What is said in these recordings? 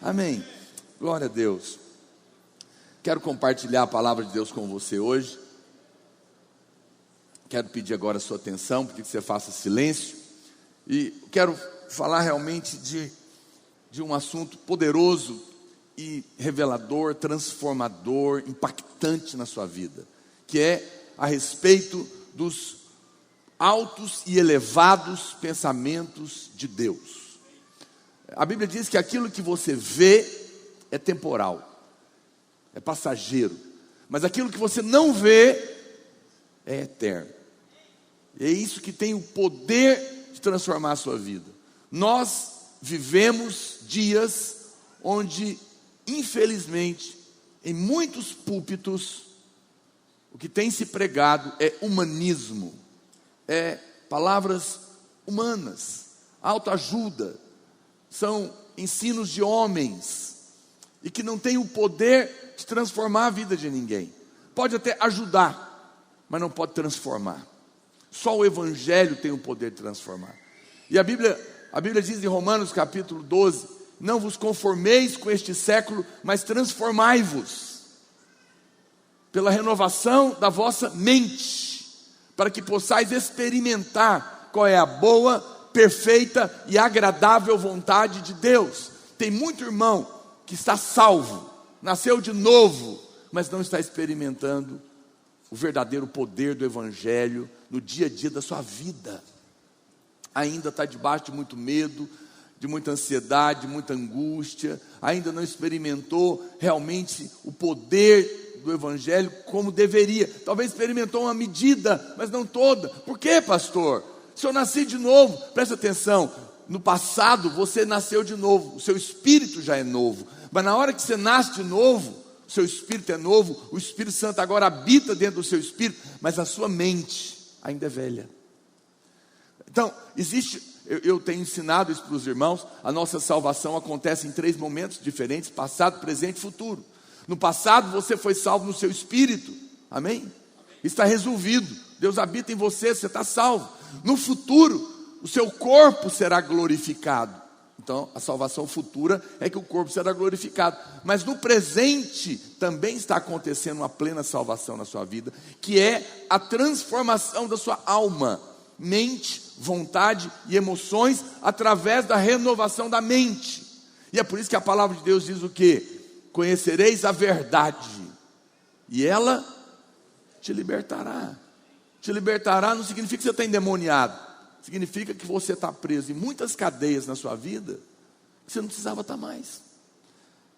Amém. Glória a Deus. Quero compartilhar a palavra de Deus com você hoje. Quero pedir agora a sua atenção, porque você faça silêncio. E quero falar realmente de um assunto poderoso e revelador, transformador, impactante na sua vida, que é a respeito dos altos e elevados pensamentos de Deus. A Bíblia diz que aquilo que você vê é temporal, é passageiro, mas aquilo que você não vê é eterno. E é isso que tem o poder de transformar a sua vida. Nós vivemos dias onde, infelizmente, em muitos púlpitos, o que tem se pregado é humanismo, é palavras humanas, autoajuda, são ensinos de homens, e que não tem o poder de transformar a vida de ninguém. Pode até ajudar, mas não pode transformar. Só o Evangelho tem o poder de transformar. E a Bíblia diz em Romanos capítulo 12, não vos conformeis com este século, mas transformai-vos pela renovação da vossa mente, para que possais experimentar qual é a boa, perfeita e agradável vontade de Deus. Tem muito irmão que está salvo, nasceu de novo, mas não está experimentando o verdadeiro poder do Evangelho no dia a dia da sua vida. Ainda está debaixo de muito medo, de muita ansiedade, de muita angústia, ainda não experimentou realmente o poder do Evangelho como deveria. Talvez experimentou uma medida, mas não toda. Por quê, pastor? Se eu nasci de novo, presta atenção, no passado você nasceu de novo, o seu espírito já é novo, mas na hora que você nasce de novo, o seu espírito é novo, o Espírito Santo agora habita dentro do seu espírito, mas a sua mente ainda é velha. Então, eu tenho ensinado isso para os irmãos, a nossa salvação acontece em 3 momentos diferentes, passado, presente e futuro. No passado você foi salvo no seu espírito, amém? Está resolvido, Deus habita em você, você está salvo. No futuro, o seu corpo será glorificado. Então, a salvação futura é que o corpo será glorificado. Mas no presente também está acontecendo uma plena salvação na sua vida, que é a transformação da sua alma, mente, vontade e emoções, através da renovação da mente. E é por isso que a palavra de Deus diz o quê? Conhecereis a verdade, e ela te libertará. Te libertará não significa que você está endemoniado, significa que você está preso em muitas cadeias na sua vida, que você não precisava estar mais,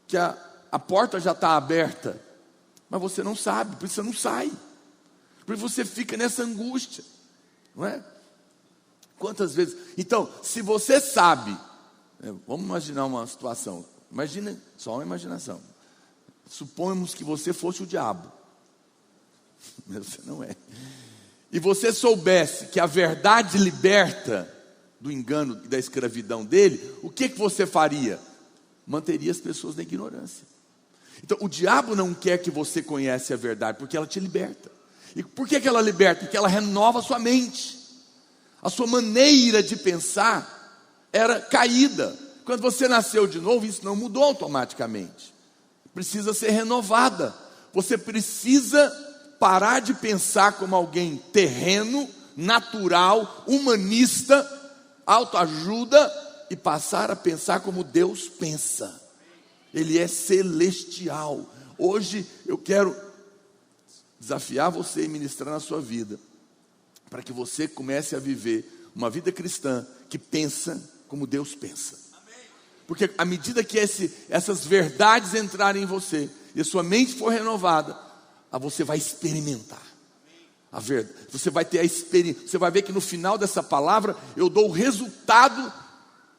que a porta já está aberta, mas você não sabe, por isso você não sai, porque você fica nessa angústia, não é? Quantas vezes? Então, se você sabe, vamos imaginar uma situação, imagina, só uma imaginação, suponhamos que você fosse o diabo, mas você não é, e você soubesse que a verdade liberta do engano e da escravidão dele, o que você faria? Manteria as pessoas na ignorância. Então o diabo não quer que você conheça a verdade, porque ela te liberta. E por que ela liberta? Porque ela renova a sua mente. A sua maneira de pensar era caída. Quando você nasceu de novo, isso não mudou automaticamente. Precisa ser renovada. Você precisa parar de pensar como alguém terreno, natural, humanista, autoajuda, e passar a pensar como Deus pensa. Ele é celestial. Hoje eu quero desafiar você e ministrar na sua vida, para que você comece a viver uma vida cristã que pensa como Deus pensa. Porque à medida que essas verdades entrarem em você, e a sua mente for renovada, você vai experimentar a verdade. Você vai ter a experiência. Você vai ver que no final dessa palavra eu dou o resultado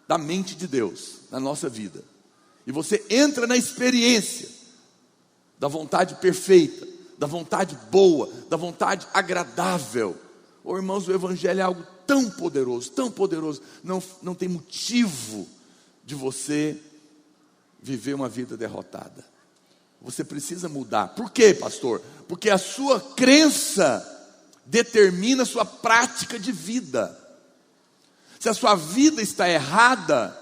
da mente de Deus na nossa vida. E você entra na experiência da vontade perfeita, da vontade boa, da vontade agradável. Irmãos, o Evangelho é algo tão poderoso, não tem motivo de você viver uma vida derrotada. Você precisa mudar. Por quê, pastor? Porque a sua crença determina a sua prática de vida. Se a sua vida está errada,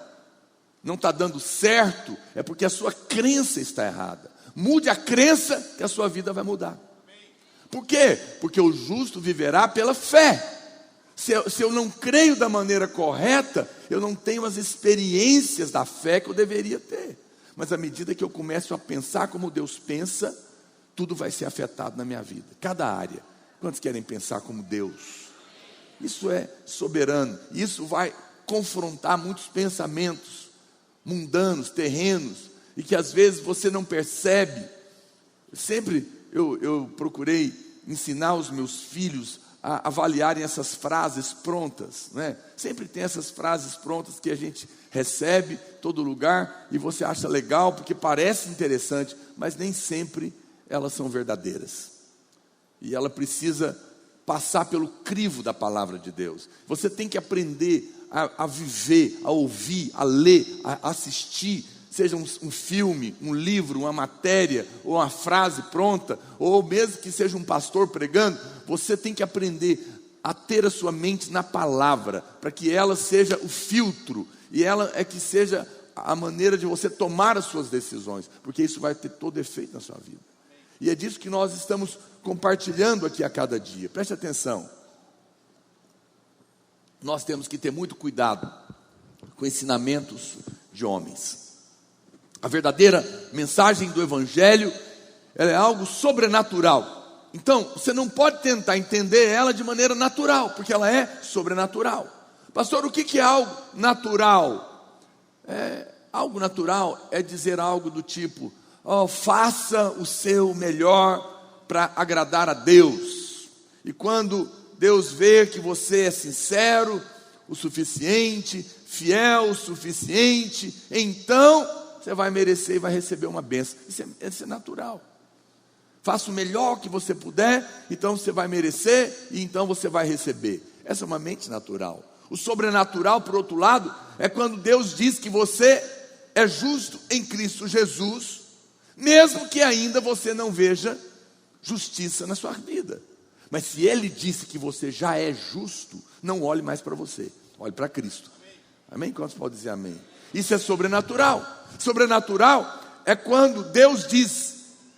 não está dando certo, é porque a sua crença está errada. Mude a crença que a sua vida vai mudar. Por quê? Porque o justo viverá pela fé. Se eu não creio da maneira correta, eu não tenho as experiências da fé que eu deveria ter. Mas à medida que eu começo a pensar como Deus pensa, tudo vai ser afetado na minha vida, cada área. Quantos querem pensar como Deus? Isso é soberano. Isso vai confrontar muitos pensamentos mundanos, terrenos, e que às vezes você não percebe. Sempre eu procurei ensinar os meus filhos a avaliarem essas frases prontas, né? Sempre tem essas frases prontas que a gente recebe em todo lugar e você acha legal porque parece interessante, mas nem sempre elas são verdadeiras. E ela precisa passar pelo crivo da palavra de Deus. Você tem que aprender a viver, a ouvir, a ler, a assistir, seja um filme, um livro, uma matéria, ou uma frase pronta, ou mesmo que seja um pastor pregando. Você tem que aprender a ter a sua mente na palavra, para que ela seja o filtro, e ela é que seja a maneira de você tomar as suas decisões, porque isso vai ter todo efeito na sua vida. E é disso que nós estamos compartilhando aqui a cada dia. Preste atenção. Nós temos que ter muito cuidado com ensinamentos de homens. A verdadeira mensagem do Evangelho, ela é algo sobrenatural. Então, você não pode tentar entender ela de maneira natural, porque ela é sobrenatural. Pastor, o que é algo natural? Algo natural é dizer algo do tipo: faça o seu melhor para agradar a Deus. E quando Deus vê que você é sincero o suficiente, fiel o suficiente, então você vai merecer e vai receber uma bênção. Isso é natural. Faça o melhor que você puder, então você vai merecer e então você vai receber. Essa é uma mente natural. O sobrenatural, por outro lado, é quando Deus diz que você é justo em Cristo Jesus, mesmo que ainda você não veja justiça na sua vida. Mas se Ele disse que você já é justo, não olhe mais para você, olhe para Cristo. Amém? Quantos podem dizer amém? Isso é sobrenatural. Sobrenatural é quando Deus diz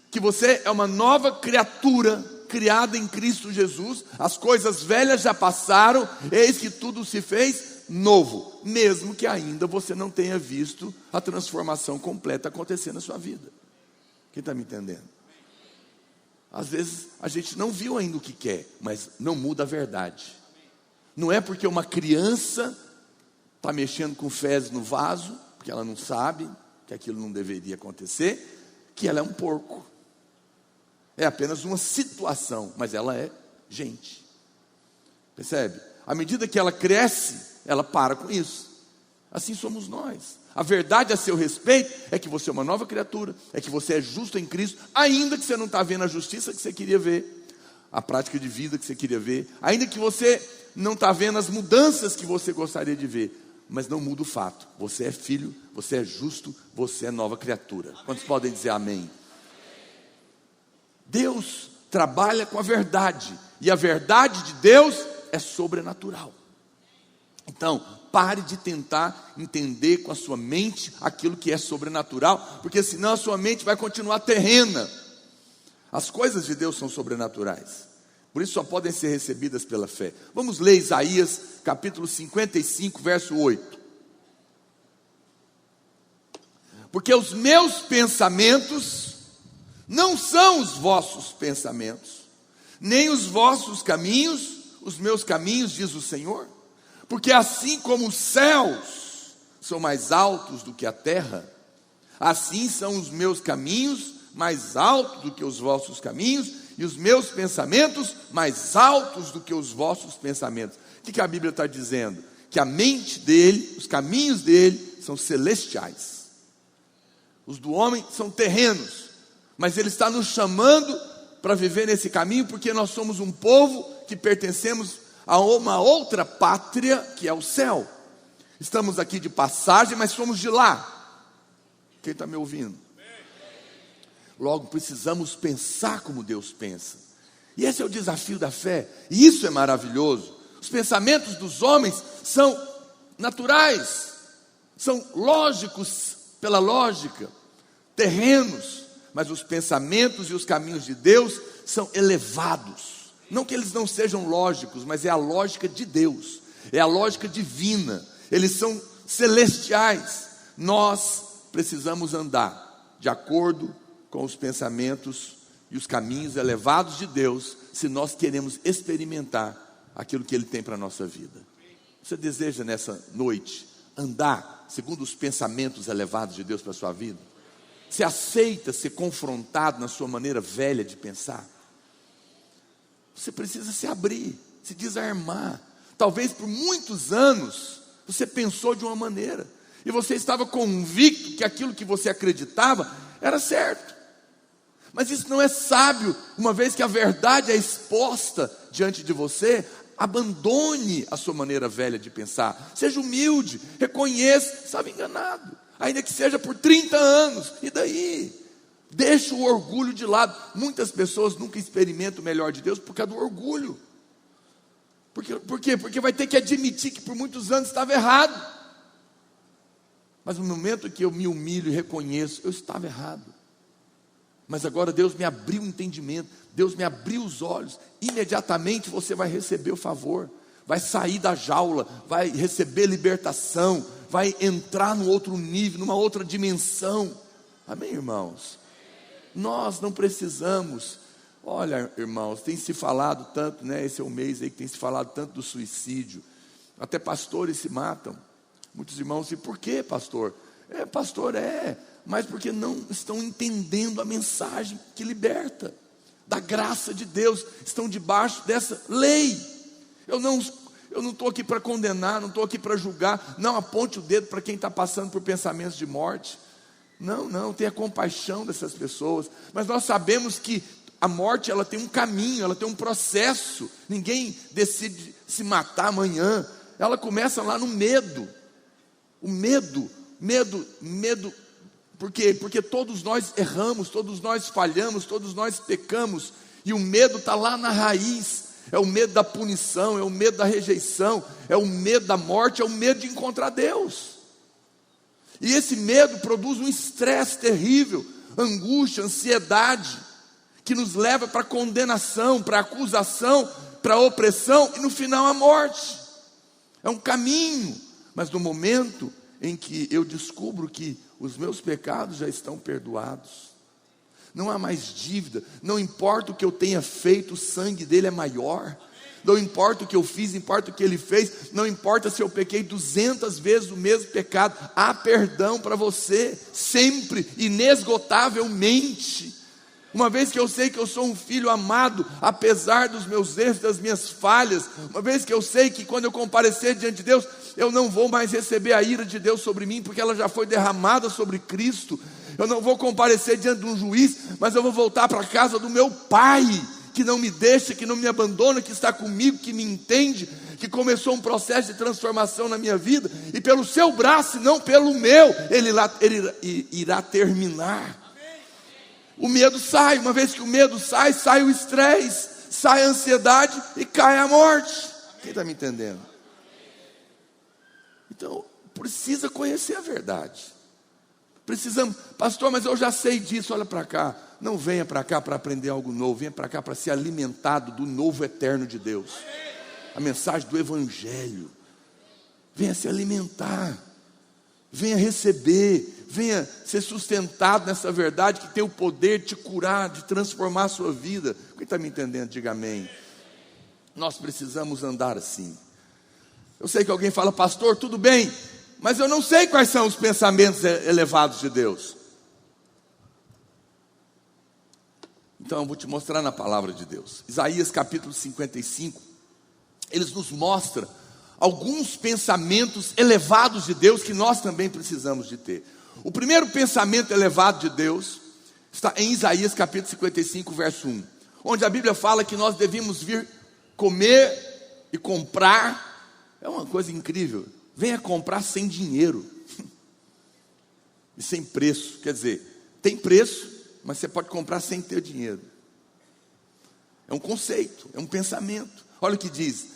que você é uma nova criatura, criada em Cristo Jesus. As coisas velhas já passaram, eis que tudo se fez novo, mesmo que ainda você não tenha visto a transformação completa acontecer na sua vida. Quem está me entendendo? Às vezes a gente não viu ainda o que quer, mas não muda a verdade. Não é porque uma criança está mexendo com fezes no vaso, porque ela não sabe que aquilo não deveria acontecer, que ela é um porco. É apenas uma situação, mas ela é gente. Percebe? À medida que ela cresce, ela para com isso. Assim somos nós. A verdade a seu respeito é que você é uma nova criatura, é que você é justo em Cristo, ainda que você não está vendo a justiça que você queria ver, a prática de vida que você queria ver, ainda que você não está vendo as mudanças que você gostaria de ver, mas não muda o fato: você é filho, você é justo, você é nova criatura. Quantos podem dizer amém? Deus trabalha com a verdade, e a verdade de Deus é sobrenatural. Então, pare de tentar entender com a sua mente aquilo que é sobrenatural, porque senão a sua mente vai continuar terrena. As coisas de Deus são sobrenaturais, por isso só podem ser recebidas pela fé. Vamos ler Isaías capítulo 55, verso 8. Porque os meus pensamentos não são os vossos pensamentos, nem os vossos caminhos, os meus caminhos, diz o Senhor. Porque assim como os céus são mais altos do que a terra, assim são os meus caminhos mais altos do que os vossos caminhos, e os meus pensamentos mais altos do que os vossos pensamentos. O que a Bíblia está dizendo? Que a mente dele, os caminhos dele são celestiais. Os do homem são terrenos, mas ele está nos chamando para viver nesse caminho, porque nós somos um povo que pertencemos a uma outra pátria, que é o céu. Estamos aqui de passagem, mas somos de lá. Quem está me ouvindo? Logo precisamos pensar como Deus pensa, e esse é o desafio da fé, e isso é maravilhoso. Os pensamentos dos homens são naturais, são lógicos pela lógica, terrenos, mas os pensamentos e os caminhos de Deus são elevados. Não que eles não sejam lógicos, mas é a lógica de Deus, é a lógica divina, eles são celestiais. Nós precisamos andar de acordo com os pensamentos e os caminhos elevados de Deus, se nós queremos experimentar aquilo que Ele tem para a nossa vida. Você deseja nessa noite andar segundo os pensamentos elevados de Deus para a sua vida? Você aceita ser confrontado na sua maneira velha de pensar? Você precisa se abrir, se desarmar. Talvez por muitos anos você pensou de uma maneira e você estava convicto que aquilo que você acreditava era certo. Mas isso não é sábio, uma vez que a verdade é exposta diante de você. Abandone a sua maneira velha de pensar, seja humilde, reconheça, estava enganado, ainda que seja por 30 anos, e daí? Deixa o orgulho de lado. Muitas pessoas nunca experimentam o melhor de Deus por causa do orgulho. Por quê? Porque vai ter que admitir que por muitos anos estava errado. Mas no momento que eu me humilho e reconheço, eu estava errado. Mas agora Deus me abriu o entendimento, Deus me abriu os olhos. Imediatamente você vai receber o favor, vai sair da jaula, vai receber libertação, vai entrar num outro nível, numa outra dimensão. Amém, irmãos? Nós não precisamos. Olha, irmãos, tem se falado tanto, né? Esse é o mês aí que tem se falado tanto do suicídio. Até pastores se matam. Muitos irmãos dizem, por que, pastor? Pastor, mas porque não estão entendendo a mensagem que liberta, da graça de Deus, estão debaixo dessa lei. Eu não estou aqui para condenar, não estou aqui para julgar, não aponte o dedo para quem está passando por pensamentos de morte, não, tenha compaixão dessas pessoas, mas nós sabemos que a morte, ela tem um caminho, ela tem um processo, ninguém decide se matar amanhã, ela começa lá no medo, o medo, por quê? Porque todos nós erramos, todos nós falhamos, todos nós pecamos, e o medo está lá na raiz, é o medo da punição, é o medo da rejeição, é o medo da morte, é o medo de encontrar Deus, e esse medo produz um estresse terrível, angústia, ansiedade, que nos leva para condenação, para acusação, para opressão, e no final a morte, é um caminho, mas no momento em que eu descubro que os meus pecados já estão perdoados, não há mais dívida, não importa o que eu tenha feito, o sangue dele é maior, não importa o que eu fiz, importa o que ele fez, não importa se eu pequei 200 vezes o mesmo pecado, há perdão para você, sempre, inesgotavelmente, uma vez que eu sei que eu sou um filho amado, apesar dos meus erros, das minhas falhas, uma vez que eu sei que quando eu comparecer diante de Deus, eu não vou mais receber a ira de Deus sobre mim, porque ela já foi derramada sobre Cristo, eu não vou comparecer diante de um juiz, mas eu vou voltar para a casa do meu Pai, que não me deixa, que não me abandona, que está comigo, que me entende, que começou um processo de transformação na minha vida, e pelo seu braço e não pelo meu, ele irá terminar. O medo sai, uma vez que o medo sai, sai o estresse, sai a ansiedade e cai a morte. Quem está me entendendo? Então, precisa conhecer a verdade. Precisamos, pastor, mas eu já sei disso, olha para cá. Não venha para cá para aprender algo novo, venha para cá para ser alimentado do novo eterno de Deus. A mensagem do Evangelho. Venha se alimentar, venha receber, venha ser sustentado nessa verdade que tem o poder de te curar, de transformar a sua vida. Quem está me entendendo, diga amém. Nós precisamos andar assim. Eu sei que alguém fala, pastor, tudo bem, mas eu não sei quais são os pensamentos elevados de Deus. Então eu vou te mostrar na palavra de Deus. Isaías capítulo 55, eles nos mostram alguns pensamentos elevados de Deus que nós também precisamos de ter. O primeiro pensamento elevado de Deus está em Isaías capítulo 55, verso 1, onde a Bíblia fala que nós devemos vir comer e comprar. É uma coisa incrível, venha comprar sem dinheiro e sem preço, quer dizer, tem preço, mas você pode comprar sem ter dinheiro. É um conceito, é um pensamento. Olha o que diz: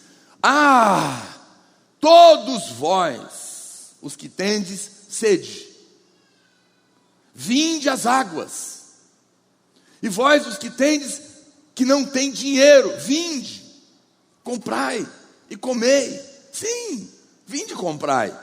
todos vós, os que tendes sede, vinde às águas. E vós, os que tendes, que não tem dinheiro, vinde, comprai e comei. Sim, vinde e comprai,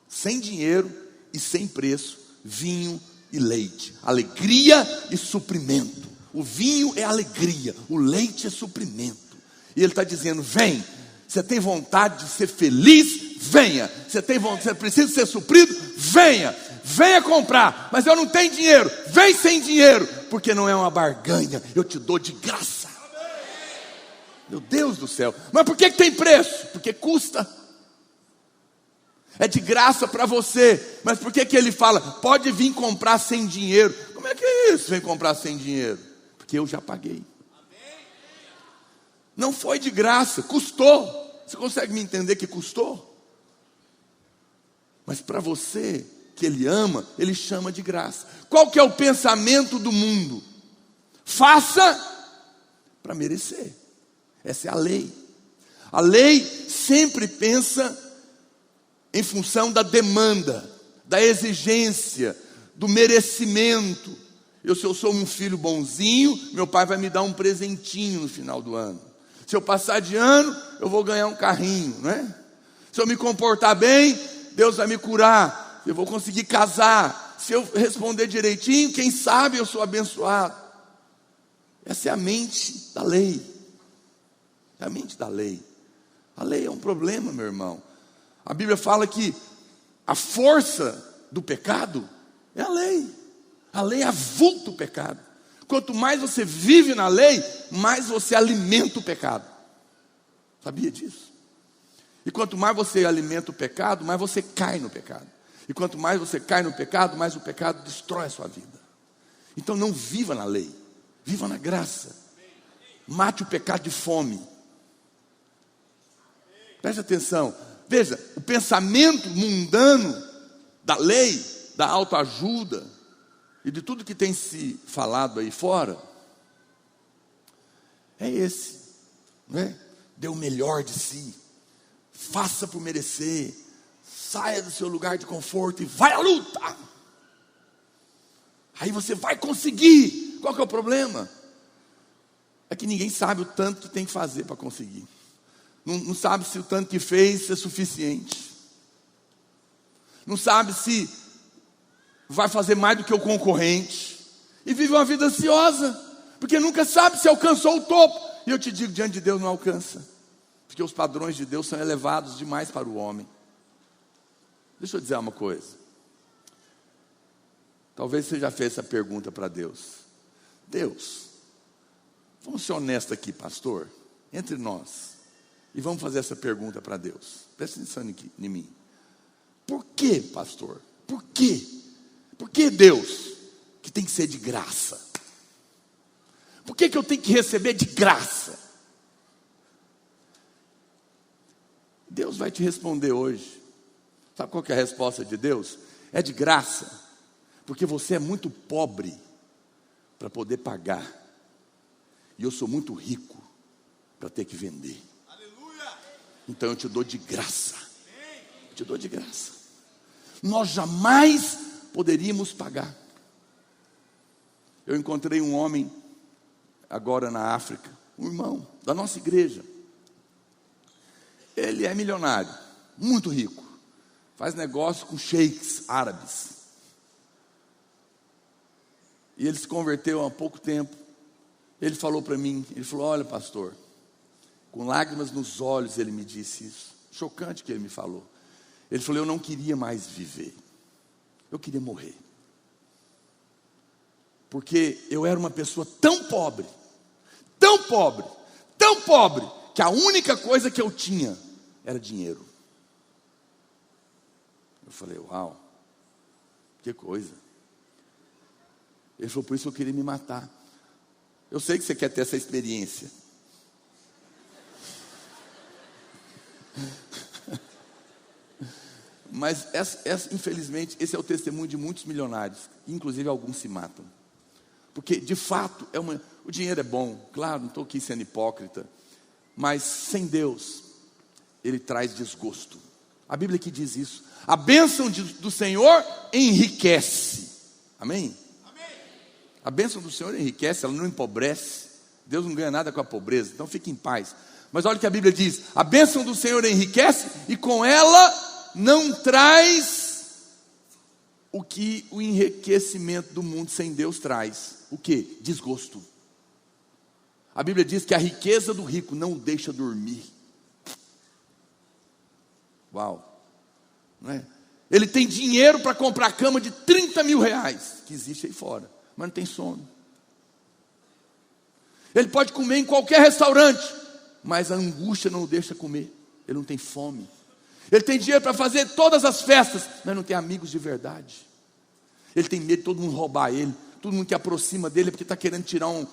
sem dinheiro e sem preço, vinho e leite, alegria e suprimento. O vinho é alegria, o leite é suprimento. E ele está dizendo: vem, você tem vontade de ser feliz? Venha. Você tem vontade, você precisa ser suprido? Venha. Venha comprar, mas eu não tenho dinheiro. Vem sem dinheiro, porque não é uma barganha, eu te dou de graça. Meu Deus do céu, mas por que tem preço? Porque custa. É de graça para você, mas por que ele fala, pode vir comprar sem dinheiro? Como é que é isso, vem comprar sem dinheiro? Porque eu já paguei. Não foi de graça, custou. Você consegue me entender que custou? Mas para você que ele ama, ele chama de graça. Qual que é o pensamento do mundo? Faça para merecer. Essa é a lei. A lei sempre pensa em função da demanda, da exigência, do merecimento. Se eu sou um filho bonzinho, meu pai vai me dar um presentinho no final do ano. Se eu passar de ano, eu vou ganhar um carrinho, não é? Se eu me comportar bem, Deus vai me curar. Eu vou conseguir casar. Se eu responder direitinho, quem sabe eu sou abençoado. Essa é a mente da lei. É a mente da lei. A lei é um problema, meu irmão. A Bíblia fala que a força do pecado é a lei. A lei avulta o pecado. Quanto mais você vive na lei, mais você alimenta o pecado. Sabia disso? E quanto mais você alimenta o pecado, mais você cai no pecado. E quanto mais você cai no pecado, mais o pecado destrói a sua vida. Então não viva na lei, viva na graça. Mate o pecado de fome. Preste atenção. Veja, o pensamento mundano da lei, da autoajuda e de tudo que tem se falado aí fora, é esse, não é? Dê o melhor de si, faça por merecer, saia do seu lugar de conforto e vai à luta. Aí você vai conseguir. Qual que é o problema? É que ninguém sabe o tanto que tem que fazer para conseguir. Não sabe se o tanto que fez é suficiente. Não sabe se vai fazer mais do que o concorrente. E vive uma vida ansiosa, porque nunca sabe se alcançou o topo. E eu te digo, diante de Deus não alcança, porque os padrões de Deus são elevados demais para o homem. Deixa eu dizer uma coisa. Talvez você já fez essa pergunta para Deus. Deus, vamos ser honestos aqui, pastor, entre nós. E vamos fazer essa pergunta para Deus. Presta atenção em mim. Por que, pastor? Por quê? Por que Deus, que tem que ser de graça? Por que eu tenho que receber de graça? Deus vai te responder hoje. Sabe qual que é a resposta de Deus? É de graça, porque você é muito pobre para poder pagar. E eu sou muito rico para ter que vender. Então eu te dou de graça. Eu te dou de graça. Nós jamais poderíamos pagar. Eu encontrei um homem agora na África, um irmão da nossa igreja. Ele é milionário, muito rico, faz negócio com sheiks árabes. E ele se converteu há pouco tempo. Ele falou para mim, ele falou: olha, pastor, com lágrimas nos olhos ele me disse isso. Chocante que ele me falou. Ele falou: eu não queria mais viver, eu queria morrer. Porque eu era uma pessoa tão pobre, tão pobre, tão pobre, que a única coisa que eu tinha era dinheiro. Eu falei: uau, que coisa. Ele falou: por isso eu queria me matar. Eu sei que você quer ter essa experiência. Mas infelizmente esse é o testemunho de muitos milionários, inclusive alguns se matam. Porque de fato o dinheiro é bom, claro, não estou aqui sendo hipócrita, mas sem Deus ele traz desgosto, A Bíblia que diz isso. A bênção do Senhor enriquece. Amém? A bênção do Senhor enriquece, ela não empobrece. Deus não ganha nada com a pobreza, então fique em paz. Mas olha o que a Bíblia diz: a bênção do Senhor enriquece, e com ela não traz o que o enriquecimento do mundo sem Deus traz. O que? Desgosto. A Bíblia diz que a riqueza do rico não o deixa dormir. Uau, não é? Ele tem dinheiro para comprar a cama de 30 mil reais, que existe aí fora, mas não tem sono. Ele pode comer em qualquer restaurante, mas a angústia não o deixa comer. Ele não tem fome. Ele tem dinheiro para fazer todas as festas, mas não tem amigos de verdade. Ele tem medo de todo mundo roubar ele. Todo mundo que aproxima dele é porque está querendo tirar um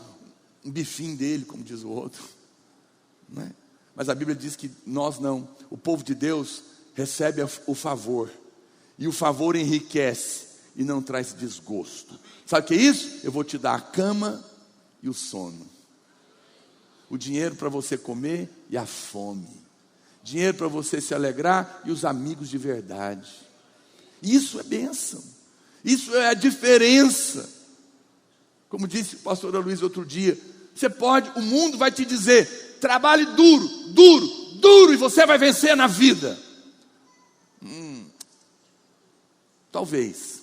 bifinho dele, como diz o outro, não é? Mas a Bíblia diz que nós não. O povo de Deus recebe o favor, e o favor enriquece e não traz desgosto. Sabe o que é isso? Eu vou te dar a cama e o sono, o dinheiro para você comer e a fome, dinheiro para você se alegrar e os amigos de verdade. Isso é bênção, isso é a diferença. Como disse o pastor Luiz outro dia, você pode, o mundo vai te dizer: trabalhe duro, duro, duro, e você vai vencer na vida. Talvez,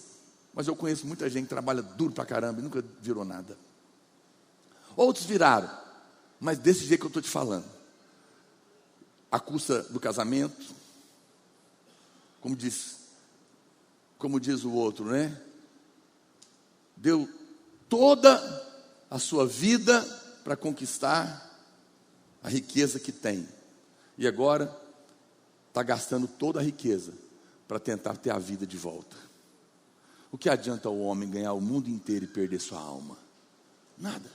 mas eu conheço muita gente que trabalha duro pra caramba e nunca virou nada. Outros viraram, mas desse jeito que eu estou te falando, à custa do casamento, como diz o outro, né? Deu toda a sua vida para conquistar a riqueza que tem, e agora está gastando toda a riqueza para tentar ter a vida de volta. O que adianta o homem ganhar o mundo inteiro e perder sua alma? Nada.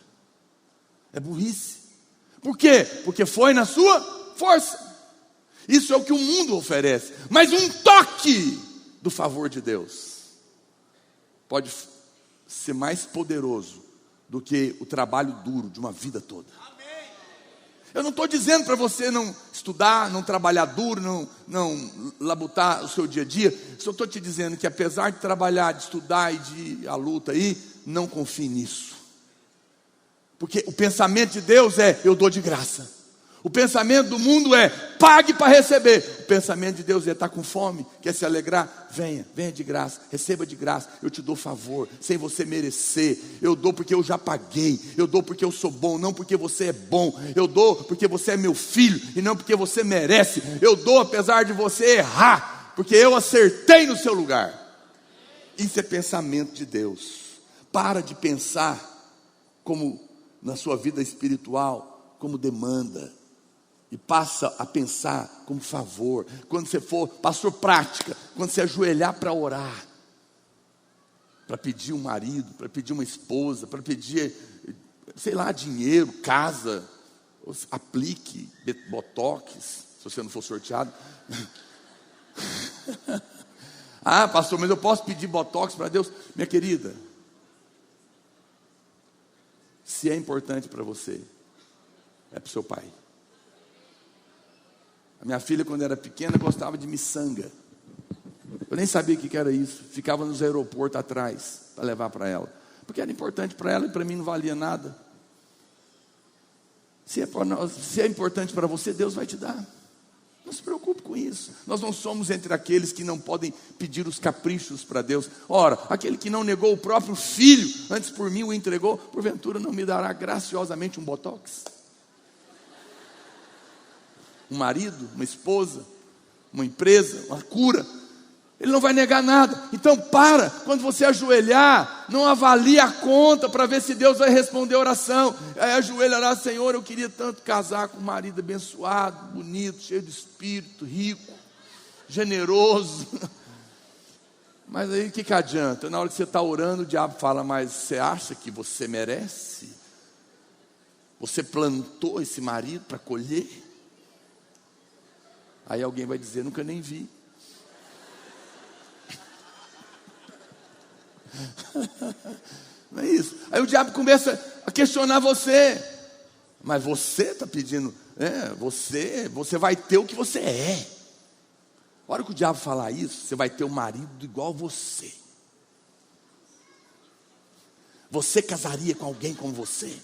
É burrice. Por quê? Porque foi na sua força. Isso é o que o mundo oferece. Mas um toque do favor de Deus pode ser mais poderoso do que o trabalho duro de uma vida toda. Eu não estou dizendo para você não estudar, não trabalhar duro, não labutar o seu dia a dia. Só estou te dizendo que apesar de trabalhar, de estudar e de a luta aí, não confie nisso. Porque o pensamento de Deus é: eu dou de graça. O pensamento do mundo é: pague para receber. O pensamento de Deus é: está com fome, quer se alegrar? Venha de graça, receba de graça. Eu te dou favor, sem você merecer. Eu dou porque eu já paguei. Eu dou porque eu sou bom, não porque você é bom. Eu dou porque você é meu filho e não porque você merece. Eu dou apesar de você errar, porque eu acertei no seu lugar. Isso é pensamento de Deus. Para de pensar como na sua vida espiritual, como demanda, e passa a pensar como favor. Quando você for, pastor, prática, quando você ajoelhar para orar, para pedir um marido, para pedir uma esposa, para pedir, sei lá, dinheiro, casa, aplique botox, se você não for sorteado. Ah, pastor, mas eu posso pedir botox para Deus? Minha querida, se é importante para você, é para o seu pai. A minha filha, quando era pequena, gostava de miçanga. Eu nem sabia o que era isso. Ficava nos aeroportos atrás para levar para ela, porque era importante para ela e para mim não valia nada. Se é importante para você, Deus vai te dar. Não se preocupe com isso. Nós não somos entre aqueles que não podem pedir os caprichos para Deus. Ora, aquele que não negou o próprio filho, antes por mim o entregou, porventura não me dará graciosamente um botox? Um marido, uma esposa, uma empresa, uma cura. Ele não vai negar nada. Então quando você ajoelhar, não avalie a conta para ver se Deus vai responder a oração. Aí ajoelhará: Senhor, eu queria tanto casar com um marido abençoado, bonito, cheio de espírito, rico, generoso. Mas aí o que adianta? Na hora que você está orando, o diabo fala: mas você acha que você merece? Você plantou esse marido para colher? Aí alguém vai dizer: nunca nem vi. Não é isso? Aí o diabo começa a questionar você. Mas você está pedindo, você vai ter o que você é. A hora que o diabo falar isso, você vai ter um marido igual você. Você casaria com alguém como você?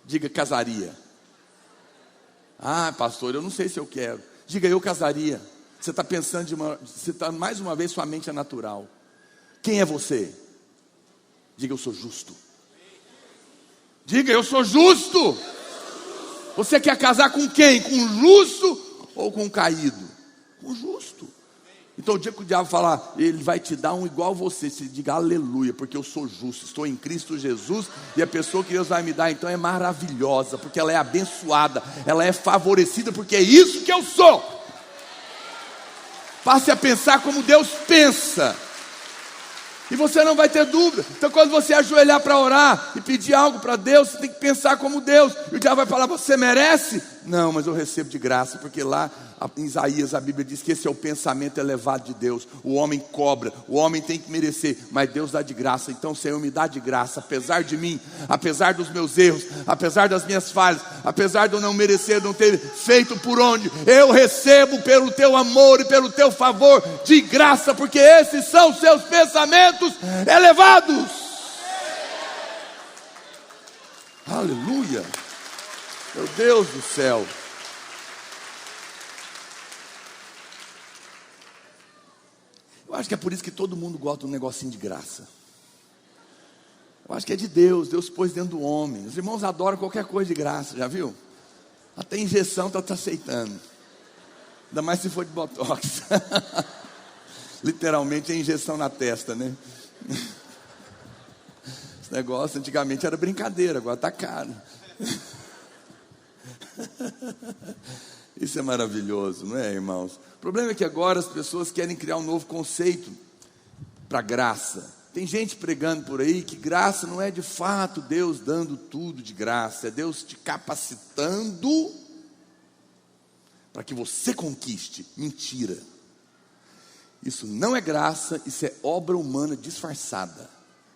Diga, casaria. Ah, pastor, eu não sei se eu quero. Diga, eu casaria. Você está pensando mais uma vez, sua mente é natural. Quem é você? Diga, eu sou justo. Diga, eu sou justo. Você quer casar com quem? Com um justo ou com um caído? Com um justo. Então o dia que o diabo falar, ele vai te dar um igual a você, se diga aleluia, porque eu sou justo, estou em Cristo Jesus, e a pessoa que Deus vai me dar então é maravilhosa, porque ela é abençoada, ela é favorecida, porque é isso que eu sou. Passe a pensar como Deus pensa, e você não vai ter dúvida. Então quando você ajoelhar para orar e pedir algo para Deus, você tem que pensar como Deus. E o diabo vai falar, você merece? Não, mas eu recebo de graça, porque lá em Isaías a Bíblia diz que esse é o pensamento elevado de Deus. O homem cobra, o homem tem que merecer, mas Deus dá de graça. Então Senhor, me dá de graça, apesar de mim, apesar dos meus erros, apesar das minhas falhas, apesar de eu não merecer, não ter feito por onde, eu recebo pelo teu amor e pelo teu favor de graça, porque esses são os seus pensamentos elevados. Aleluia. Meu Deus do céu. Eu acho que é por isso que todo mundo gosta de um negocinho de graça. Eu acho que é de Deus, Deus pôs dentro do homem. Os irmãos adoram qualquer coisa de graça, já viu? Até injeção está aceitando. Ainda mais se for de botox. Literalmente é injeção na testa, né? Esse negócio antigamente era brincadeira, agora está caro. Isso é maravilhoso, não é, irmãos? O problema é que agora as pessoas querem criar um novo conceito para graça. Tem gente pregando por aí que graça não é de fato Deus dando tudo de graça, é Deus te capacitando para que você conquiste. Mentira. Isso não é graça, isso é obra humana disfarçada.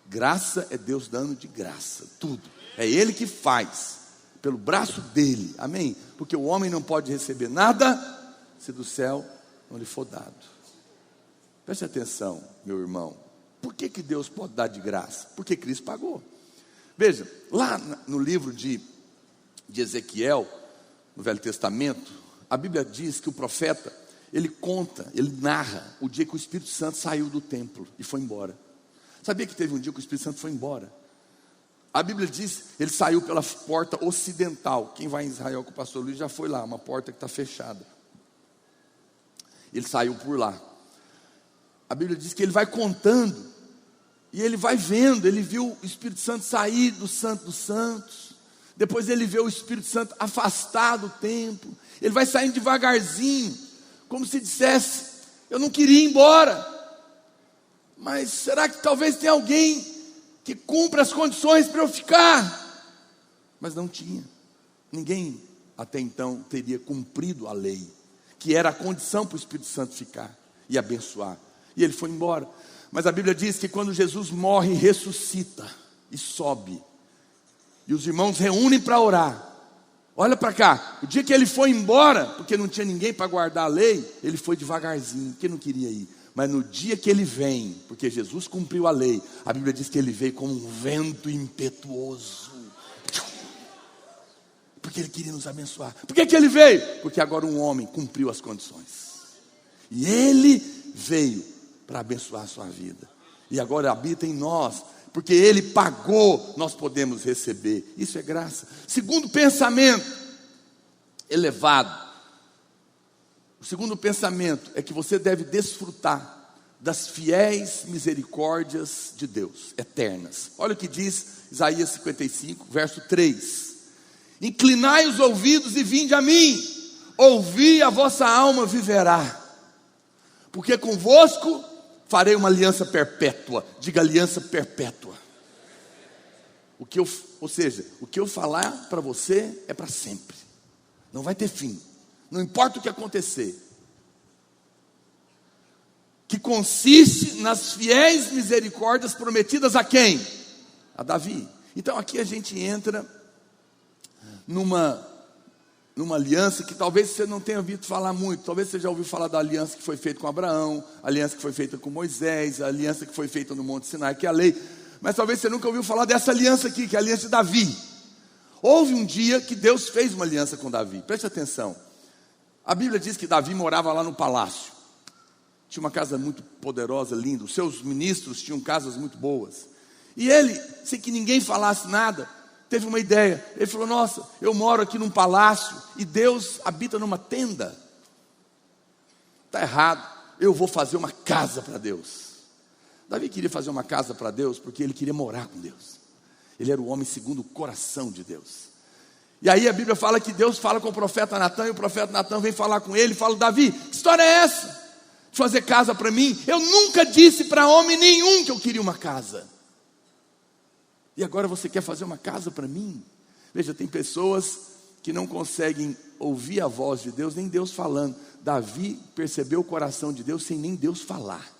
Graça é Deus dando de graça, tudo. É Ele que faz, pelo braço dele, amém? Porque o homem não pode receber nada se do céu não lhe for dado. Preste atenção, meu irmão. Por que Deus pode dar de graça? Porque Cristo pagou. Veja, lá no livro de Ezequiel, no Velho Testamento, a Bíblia diz que o profeta, ele conta, ele narra o dia que o Espírito Santo saiu do templo e foi embora. Sabia que teve um dia que o Espírito Santo foi embora? A Bíblia diz, ele saiu pela porta ocidental. Quem vai em Israel com o pastor Luiz já foi lá, uma porta que está fechada. Ele saiu por lá. A Bíblia diz que ele vai contando, e ele vai vendo, ele viu o Espírito Santo sair do Santo dos Santos, depois ele vê o Espírito Santo afastar do templo, ele vai saindo devagarzinho, como se dissesse, eu não queria ir embora, mas será que talvez tenha alguém que cumpra as condições para eu ficar? Mas não tinha. Ninguém até então teria cumprido a lei, que era a condição para o Espírito Santo ficar e abençoar. E ele foi embora. Mas a Bíblia diz que quando Jesus morre, ressuscita e sobe, e os irmãos reúnem para orar. Olha para cá, o dia que ele foi embora, porque não tinha ninguém para guardar a lei, ele foi devagarzinho, porque não queria ir. Mas no dia que ele vem, porque Jesus cumpriu a lei, a Bíblia diz que ele veio como um vento impetuoso, porque ele queria nos abençoar. Por que ele veio? Porque agora um homem cumpriu as condições, e ele veio para abençoar a sua vida, e agora habita em nós, porque ele pagou, nós podemos receber. Isso é graça. Segundo pensamento elevado, o segundo pensamento é que você deve desfrutar das fiéis misericórdias de Deus, eternas. Olha o que diz Isaías 55, verso 3: inclinai os ouvidos e vinde a mim, ouvi, a vossa alma viverá, porque convosco farei uma aliança perpétua. Diga, aliança perpétua. Ou seja, o que eu falar para você é para sempre, não vai ter fim, não importa o que acontecer, que consiste nas fiéis misericórdias prometidas a quem? A Davi. Então aqui a gente entra numa numa aliança que talvez você não tenha ouvido falar muito. Talvez você já ouviu falar da aliança que foi feita com Abraão, a aliança que foi feita com Moisés, a aliança que foi feita no Monte Sinai, que é a lei. Mas talvez você nunca ouviu falar dessa aliança aqui, que é a aliança de Davi. Houve um dia que Deus fez uma aliança com Davi. Preste atenção. A Bíblia diz que Davi morava lá no palácio. Tinha uma casa muito poderosa, linda. Os seus ministros tinham casas muito boas. E ele, sem que ninguém falasse nada, teve uma ideia. Ele falou: nossa, eu moro aqui num palácio e Deus habita numa tenda. Está errado, eu vou fazer uma casa para Deus. Davi queria fazer uma casa para Deus porque ele queria morar com Deus. Ele era o homem segundo o coração de Deus. E aí a Bíblia fala que Deus fala com o profeta Natan, e o profeta Natan vem falar com ele e fala: Davi, que história é essa? De fazer casa para mim? Eu nunca disse para homem nenhum que eu queria uma casa. E agora você quer fazer uma casa para mim? Veja, tem pessoas que não conseguem ouvir a voz de Deus, nem Deus falando. Davi percebeu o coração de Deus sem nem Deus falar,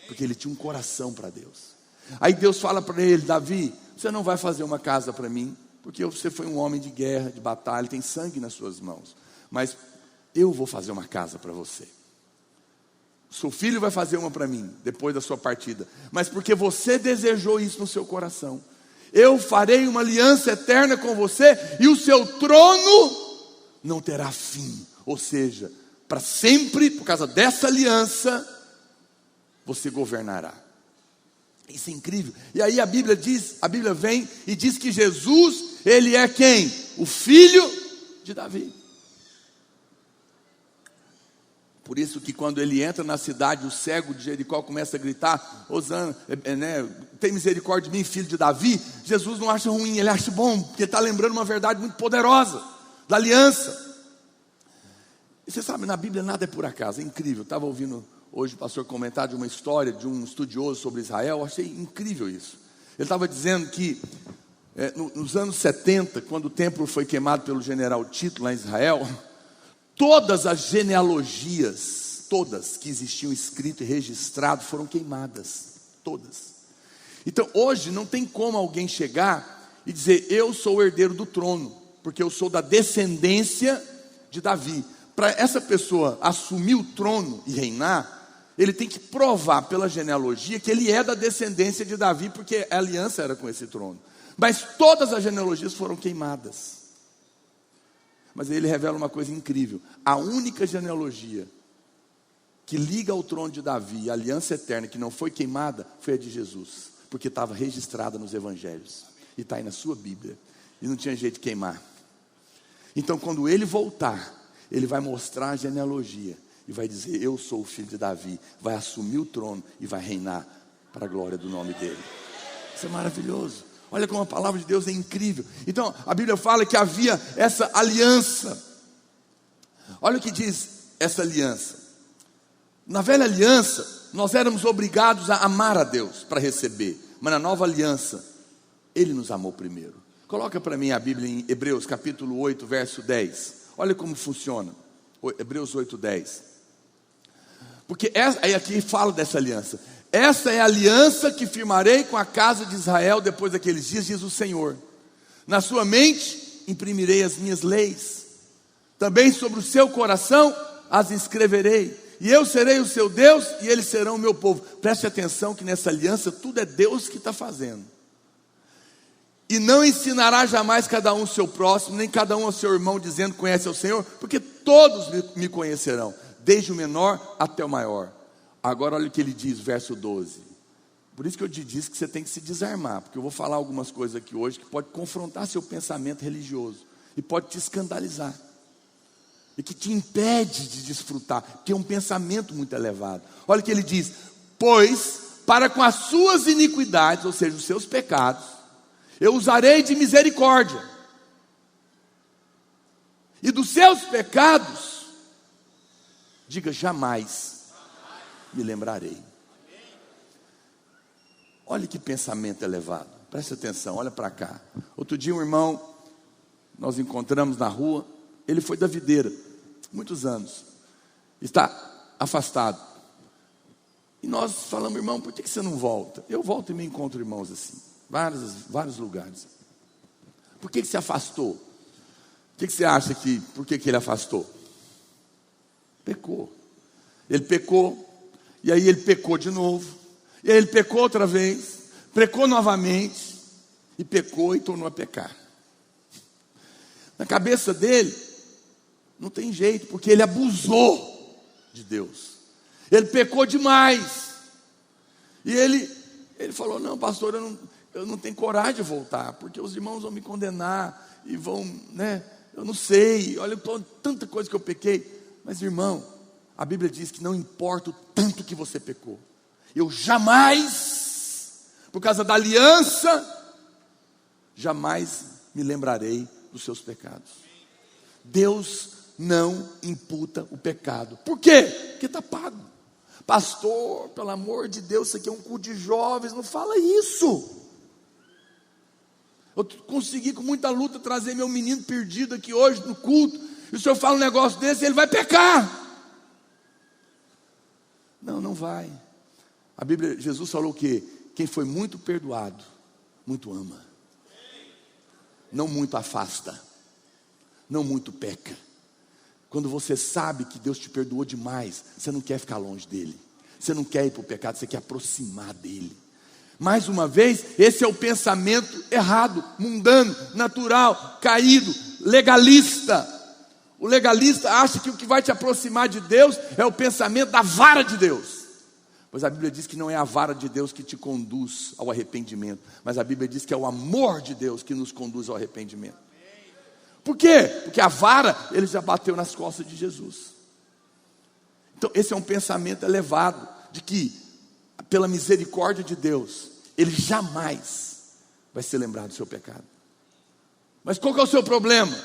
porque ele tinha um coração para Deus. Aí Deus fala para ele: Davi, você não vai fazer uma casa para mim, porque você foi um homem de guerra, de batalha, tem sangue nas suas mãos. Mas eu vou fazer uma casa para você. Seu filho vai fazer uma para mim, depois da sua partida. Mas porque você desejou isso no seu coração, eu farei uma aliança eterna com você, e o seu trono não terá fim. Ou seja, para sempre, por causa dessa aliança, você governará. Isso é incrível. E aí a Bíblia vem e diz que Jesus, ele é quem? O filho de Davi. Por isso que quando ele entra na cidade, o cego de Jericó começa a gritar: Hosana, tem misericórdia de mim, filho de Davi. Jesus não acha ruim, ele acha bom, porque está lembrando uma verdade muito poderosa, da aliança. E você sabe, na Bíblia nada é por acaso, é incrível. Estava ouvindo hoje o pastor comentar de uma história de um estudioso sobre Israel. Eu achei incrível isso. Ele estava dizendo que nos anos 70, quando o templo foi queimado pelo general Tito lá em Israel, todas as genealogias, todas que existiam escrito e registrado, foram queimadas, todas. Então hoje não tem como alguém chegar e dizer: eu sou o herdeiro do trono, porque eu sou da descendência de Davi. Para essa pessoa assumir o trono e reinar, ele tem que provar pela genealogia que ele é da descendência de Davi, porque a aliança era com esse trono. Mas todas as genealogias foram queimadas. Mas aí ele revela uma coisa incrível: a única genealogia que liga ao trono de Davi, a aliança eterna que não foi queimada, foi a de Jesus, porque estava registrada nos evangelhos, e está aí na sua Bíblia, e não tinha jeito de queimar. Então quando ele voltar, ele vai mostrar a genealogia, e vai dizer: eu sou o filho de Davi, vai assumir o trono, e vai reinar para a glória do nome dele. Isso é maravilhoso. Olha como a palavra de Deus é incrível. Então a Bíblia fala que havia essa aliança. Olha o que diz essa aliança. Na velha aliança, nós éramos obrigados a amar a Deus para receber. Mas na nova aliança, Ele nos amou primeiro. Coloca para mim a Bíblia em Hebreus capítulo 8, verso 10. Olha como funciona. Hebreus 8, 10. Porque aí aqui fala dessa aliança. Essa é a aliança que firmarei com a casa de Israel depois daqueles dias, diz o Senhor. Na sua mente imprimirei as minhas leis. Também sobre o seu coração as escreverei. E eu serei o seu Deus e eles serão o meu povo. Preste atenção que nessa aliança tudo é Deus que está fazendo. E não ensinará jamais cada um o seu próximo, nem cada um ao seu irmão, dizendo: conhece ao Senhor, porque todos me conhecerão, desde o menor até o maior. Agora olha o que ele diz, verso 12. Por isso que eu te disse que você tem que se desarmar, porque eu vou falar algumas coisas aqui hoje que pode confrontar seu pensamento religioso, e pode te escandalizar, e que te impede de desfrutar, porque é um pensamento muito elevado. Olha o que ele diz: pois para com as suas iniquidades, ou seja, os seus pecados, eu usarei de misericórdia, e dos seus pecados, diga jamais me lembrarei. Olha que pensamento elevado. Preste atenção, olha para cá. Outro dia um irmão, nós encontramos na rua. Ele foi da videira, muitos anos, está afastado. E nós falamos: irmão, por que você não volta? Eu volto e me encontro irmãos assim, vários lugares. Por que se afastou? que você acha que, por que ele afastou? Pecou. Ele pecou, e aí ele pecou de novo, e aí ele pecou outra vez, pecou novamente, e pecou e tornou a pecar. Na cabeça dele, não tem jeito, porque ele abusou de Deus. Ele pecou demais. E ele falou, não, pastor, eu não tenho coragem de voltar, porque os irmãos vão me condenar, e vão, eu não sei, olha tanta coisa que eu pequei. Mas irmão, a Bíblia diz que não importa o tanto que você pecou, eu jamais, por causa da aliança, jamais me lembrarei dos seus pecados. Deus não imputa o pecado. Por quê? Porque está pago. Pastor, pelo amor de Deus, isso aqui é um culto de jovens, não fala isso. Eu consegui com muita luta trazer meu menino perdido aqui hoje no culto, e o senhor fala um negócio desse, ele vai pecar. Não vai. A Bíblia, Jesus falou que quem foi muito perdoado, muito ama. Não muito afasta, não muito peca. Quando você sabe que Deus te perdoou demais, você não quer ficar longe dele, você não quer ir para o pecado, você quer aproximar dele. Mais uma vez, esse é o pensamento errado, mundano, natural, caído, legalista. O legalista acha que o que vai te aproximar de Deus é o pensamento da vara de Deus. Pois a Bíblia diz que não é a vara de Deus que te conduz ao arrependimento, mas a Bíblia diz que é o amor de Deus que nos conduz ao arrependimento. Por quê? Porque a vara, ele já bateu nas costas de Jesus. Então esse é um pensamento elevado, de que pela misericórdia de Deus, ele jamais vai se lembrar do seu pecado. Mas qual que é o seu problema?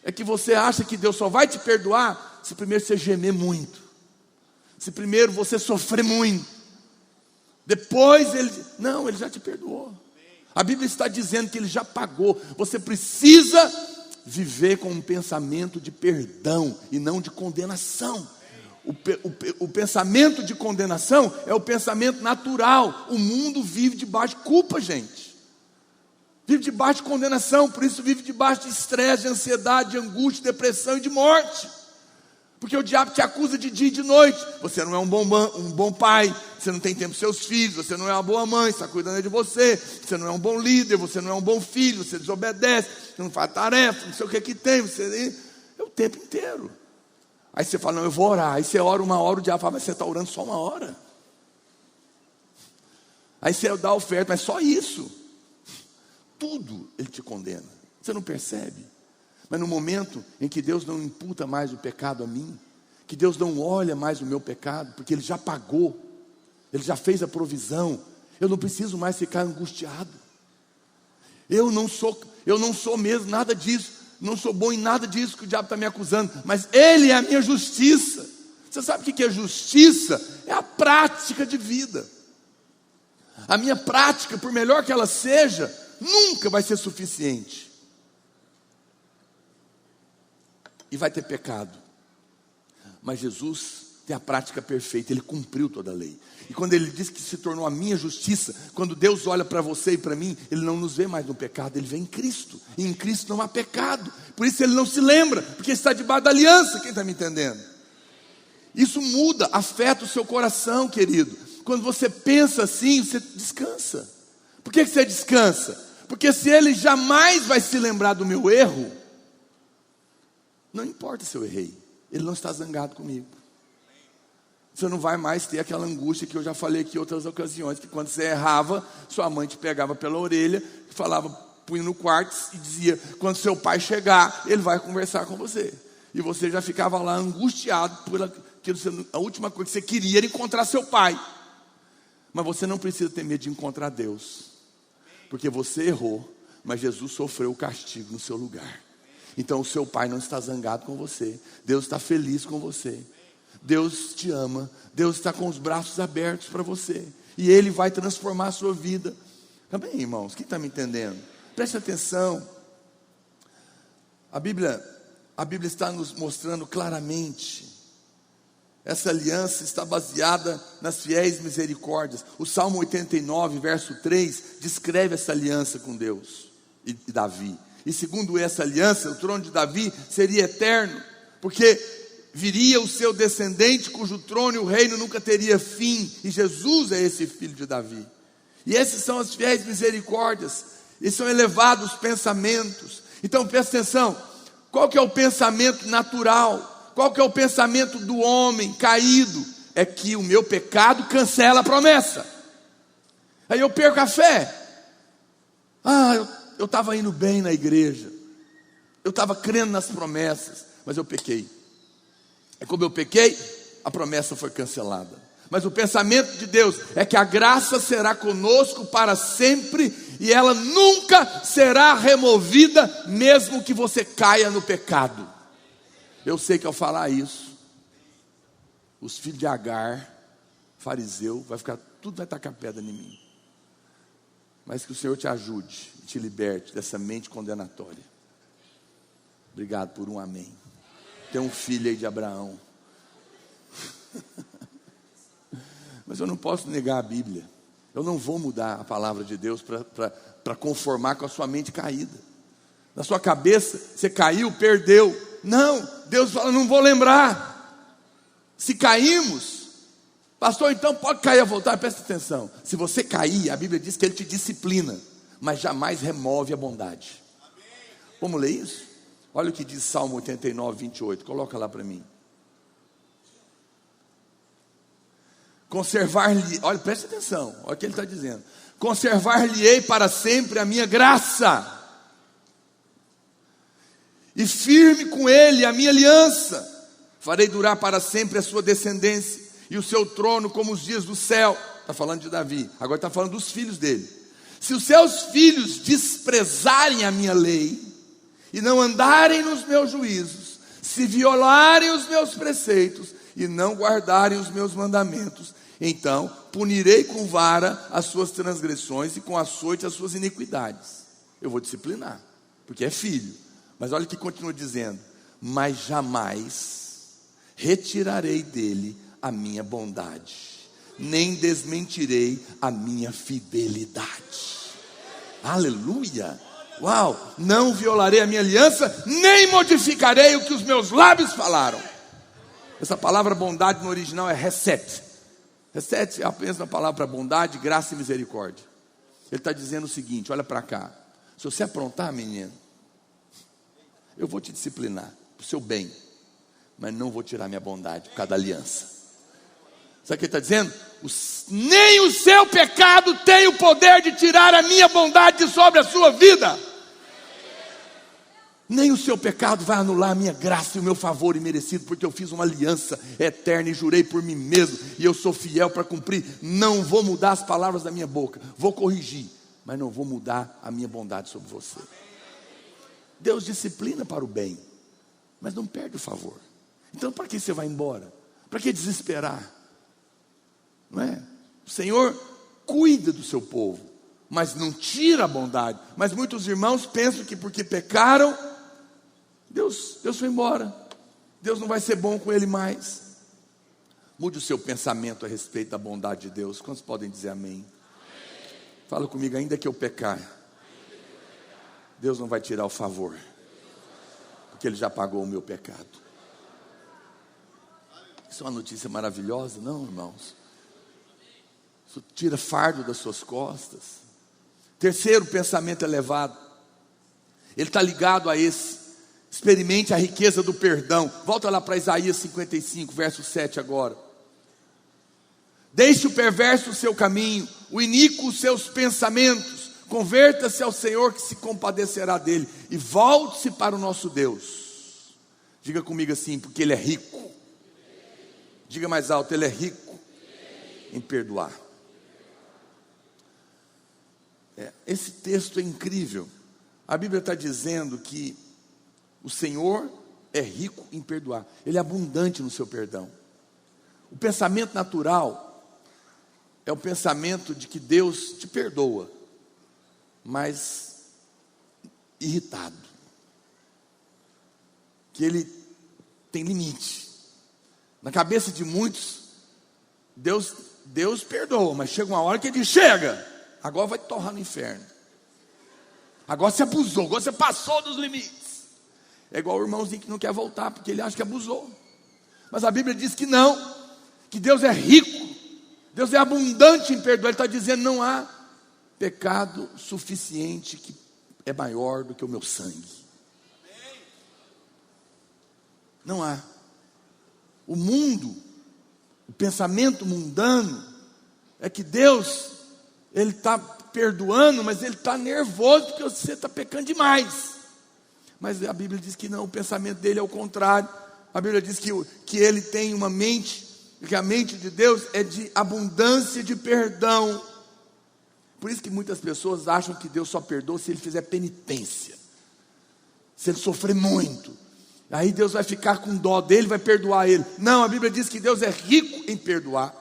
É que você acha que Deus só vai te perdoar se primeiro você gemer muito, se primeiro você sofrer muito, depois ele já te perdoou. A Bíblia está dizendo que ele já pagou. Você precisa viver com um pensamento de perdão e não de condenação. O pensamento de condenação é o pensamento natural. O mundo vive debaixo de culpa, gente. Vive debaixo de condenação, por isso vive debaixo de estresse, de ansiedade, de angústia, de depressão e de morte. Porque o diabo te acusa de dia e de noite. Você não é um bom pai, você não tem tempo para seus filhos, você não é uma boa mãe, está cuidando de você, você não é um bom líder, você não é um bom filho, você desobedece, você não faz tarefa, não sei o que tem, você é o tempo inteiro. Aí você fala, não, eu vou orar. Aí você ora uma hora, o diabo fala, mas você está orando só uma hora. Aí você dá a oferta, mas só isso. Tudo ele te condena. Você não percebe? Mas no momento em que Deus não imputa mais o pecado a mim, que Deus não olha mais o meu pecado, porque ele já pagou, ele já fez a provisão, eu não preciso mais ficar angustiado. Eu não sou mesmo nada disso, não sou bom em nada disso que o diabo está me acusando, mas ele é a minha justiça. Você sabe o que é justiça? É a prática de vida. A minha prática, por melhor que ela seja, nunca vai ser suficiente. E vai ter pecado. Mas Jesus tem a prática perfeita, ele cumpriu toda a lei. E quando ele diz que se tornou a minha justiça, quando Deus olha para você e para mim, ele não nos vê mais no pecado, ele vê em Cristo. E em Cristo não há pecado. Por isso ele não se lembra, porque está debaixo da aliança. Quem está me entendendo? Isso muda, afeta o seu coração, querido. Quando você pensa assim, você descansa. Por que você descansa? Porque se ele jamais vai se lembrar do meu erro, não importa se eu errei, ele não está zangado comigo. Você não vai mais ter aquela angústia que eu já falei aqui em outras ocasiões, que quando você errava, sua mãe te pegava pela orelha, falava, punha no quarto e dizia, quando seu pai chegar, ele vai conversar com você. E você já ficava lá angustiado por aquilo, a última coisa que você queria era encontrar seu pai. Mas você não precisa ter medo de encontrar Deus, porque você errou, mas Jesus sofreu o castigo no seu lugar. Então o seu pai não está zangado com você, Deus está feliz com você, Deus te ama, Deus está com os braços abertos para você, e Ele vai transformar a sua vida. Também, irmãos, quem está me entendendo? Preste atenção. A Bíblia está nos mostrando claramente. Essa aliança está baseada nas fiéis misericórdias. O Salmo 89, verso 3, descreve essa aliança com Deus e Davi. E segundo essa aliança, o trono de Davi seria eterno, porque viria o seu descendente, cujo trono e o reino nunca teria fim. E Jesus é esse filho de Davi. E esses são as fiéis misericórdias, e são elevados pensamentos. Então presta atenção, qual que é o pensamento natural? Qual que é o pensamento do homem caído? É que o meu pecado cancela a promessa. Aí eu perco a fé. Eu estava indo bem na igreja, eu estava crendo nas promessas, mas eu pequei. E como eu pequei, a promessa foi cancelada. Mas o pensamento de Deus é que a graça será conosco para sempre, e ela nunca será removida, mesmo que você caia no pecado. Eu sei que ao falar isso, os filhos de Agar, fariseu, tudo vai tacar pedra em mim. Mas que o Senhor te ajude e te liberte dessa mente condenatória. Obrigado por um amém. Tem um filho aí de Abraão. Mas eu não posso negar a Bíblia. Eu não vou mudar a palavra de Deus para conformar com a sua mente caída. Na sua cabeça, você caiu, perdeu. Não, Deus fala, não vou lembrar. Se caímos, pastor, então pode cair a voltar. Presta atenção, se você cair, a Bíblia diz que Ele te disciplina, mas jamais remove a bondade. Vamos ler isso? Olha o que diz Salmo 89, 28, coloca lá para mim. Conservar-lhe, olha, presta atenção, olha o que ele está dizendo. Conservar-lhe-ei para sempre a minha graça, e firme com ele a minha aliança. Farei durar para sempre a sua descendência, e o seu trono como os dias do céu. Está falando de Davi, agora está falando dos filhos dele. Se os seus filhos desprezarem a minha lei, e não andarem nos meus juízos, se violarem os meus preceitos, e não guardarem os meus mandamentos, então punirei com vara as suas transgressões, e com açoite as suas iniquidades. Eu vou disciplinar, porque é filho. Mas olha o que continua dizendo: mas jamais retirarei dele a minha bondade, nem desmentirei a minha fidelidade. Aleluia! Uau! Não violarei a minha aliança, nem modificarei o que os meus lábios falaram. Essa palavra bondade no original é reset. Reset é apenas uma palavra para bondade, graça e misericórdia. Ele está dizendo o seguinte, olha para cá: se você aprontar, menino, eu vou te disciplinar para o seu bem, mas não vou tirar minha bondade por causa da aliança. Sabe o que ele está dizendo? Nem o seu pecado tem o poder de tirar a minha bondade sobre a sua vida. Nem o seu pecado vai anular a minha graça e o meu favor imerecido, porque eu fiz uma aliança eterna e jurei por mim mesmo, e eu sou fiel para cumprir. Não vou mudar as palavras da minha boca, vou corrigir, mas não vou mudar a minha bondade sobre você. Deus disciplina para o bem, mas não perde o favor. Então para que você vai embora? Para que desesperar? Não é? O Senhor cuida do seu povo, mas não tira a bondade. Mas muitos irmãos pensam que porque pecaram, Deus foi embora, Deus não vai ser bom com ele mais. Mude o seu pensamento a respeito da bondade de Deus. Quantos podem dizer amém? Fala comigo: ainda que eu pecar, Deus não vai tirar o favor, porque Ele já pagou o meu pecado. Isso é uma notícia maravilhosa, não, irmãos? Isso tira fardo das suas costas. Terceiro pensamento elevado, ele está ligado a esse: experimente a riqueza do perdão. Volta lá para Isaías 55, verso 7 agora. Deixe o perverso o seu caminho, o iníquo os seus pensamentos. Converta-se ao Senhor, que se compadecerá dele, e volte-se para o nosso Deus. Diga comigo assim: porque Ele é rico. Diga mais alto: Ele é rico em perdoar. Esse texto é incrível. A Bíblia está dizendo que o Senhor é rico em perdoar. Ele é abundante no seu perdão. O pensamento natural é o pensamento de que Deus te perdoa, mas irritado, que Ele tem limite. Na cabeça de muitos, Deus perdoa, mas chega uma hora que Ele diz: chega, agora vai torrar no inferno. Agora você abusou, agora você passou dos limites. É igual o irmãozinho que não quer voltar, porque ele acha que abusou. Mas a Bíblia diz que não, que Deus é rico, Deus é abundante em perdoar. Ele está dizendo, não há pecado suficiente que é maior do que o meu sangue. Não há. O mundo, o pensamento mundano, é que Deus, Ele está perdoando, mas Ele está nervoso porque você está pecando demais. Mas a Bíblia diz que não, o pensamento dele é o contrário. A Bíblia diz que Ele tem uma mente, que a mente de Deus é de abundância de perdão. Por isso que muitas pessoas acham que Deus só perdoa se Ele fizer penitência, se Ele sofrer muito. Aí Deus vai ficar com dó dele, vai perdoar ele. Não, a Bíblia diz que Deus é rico em perdoar.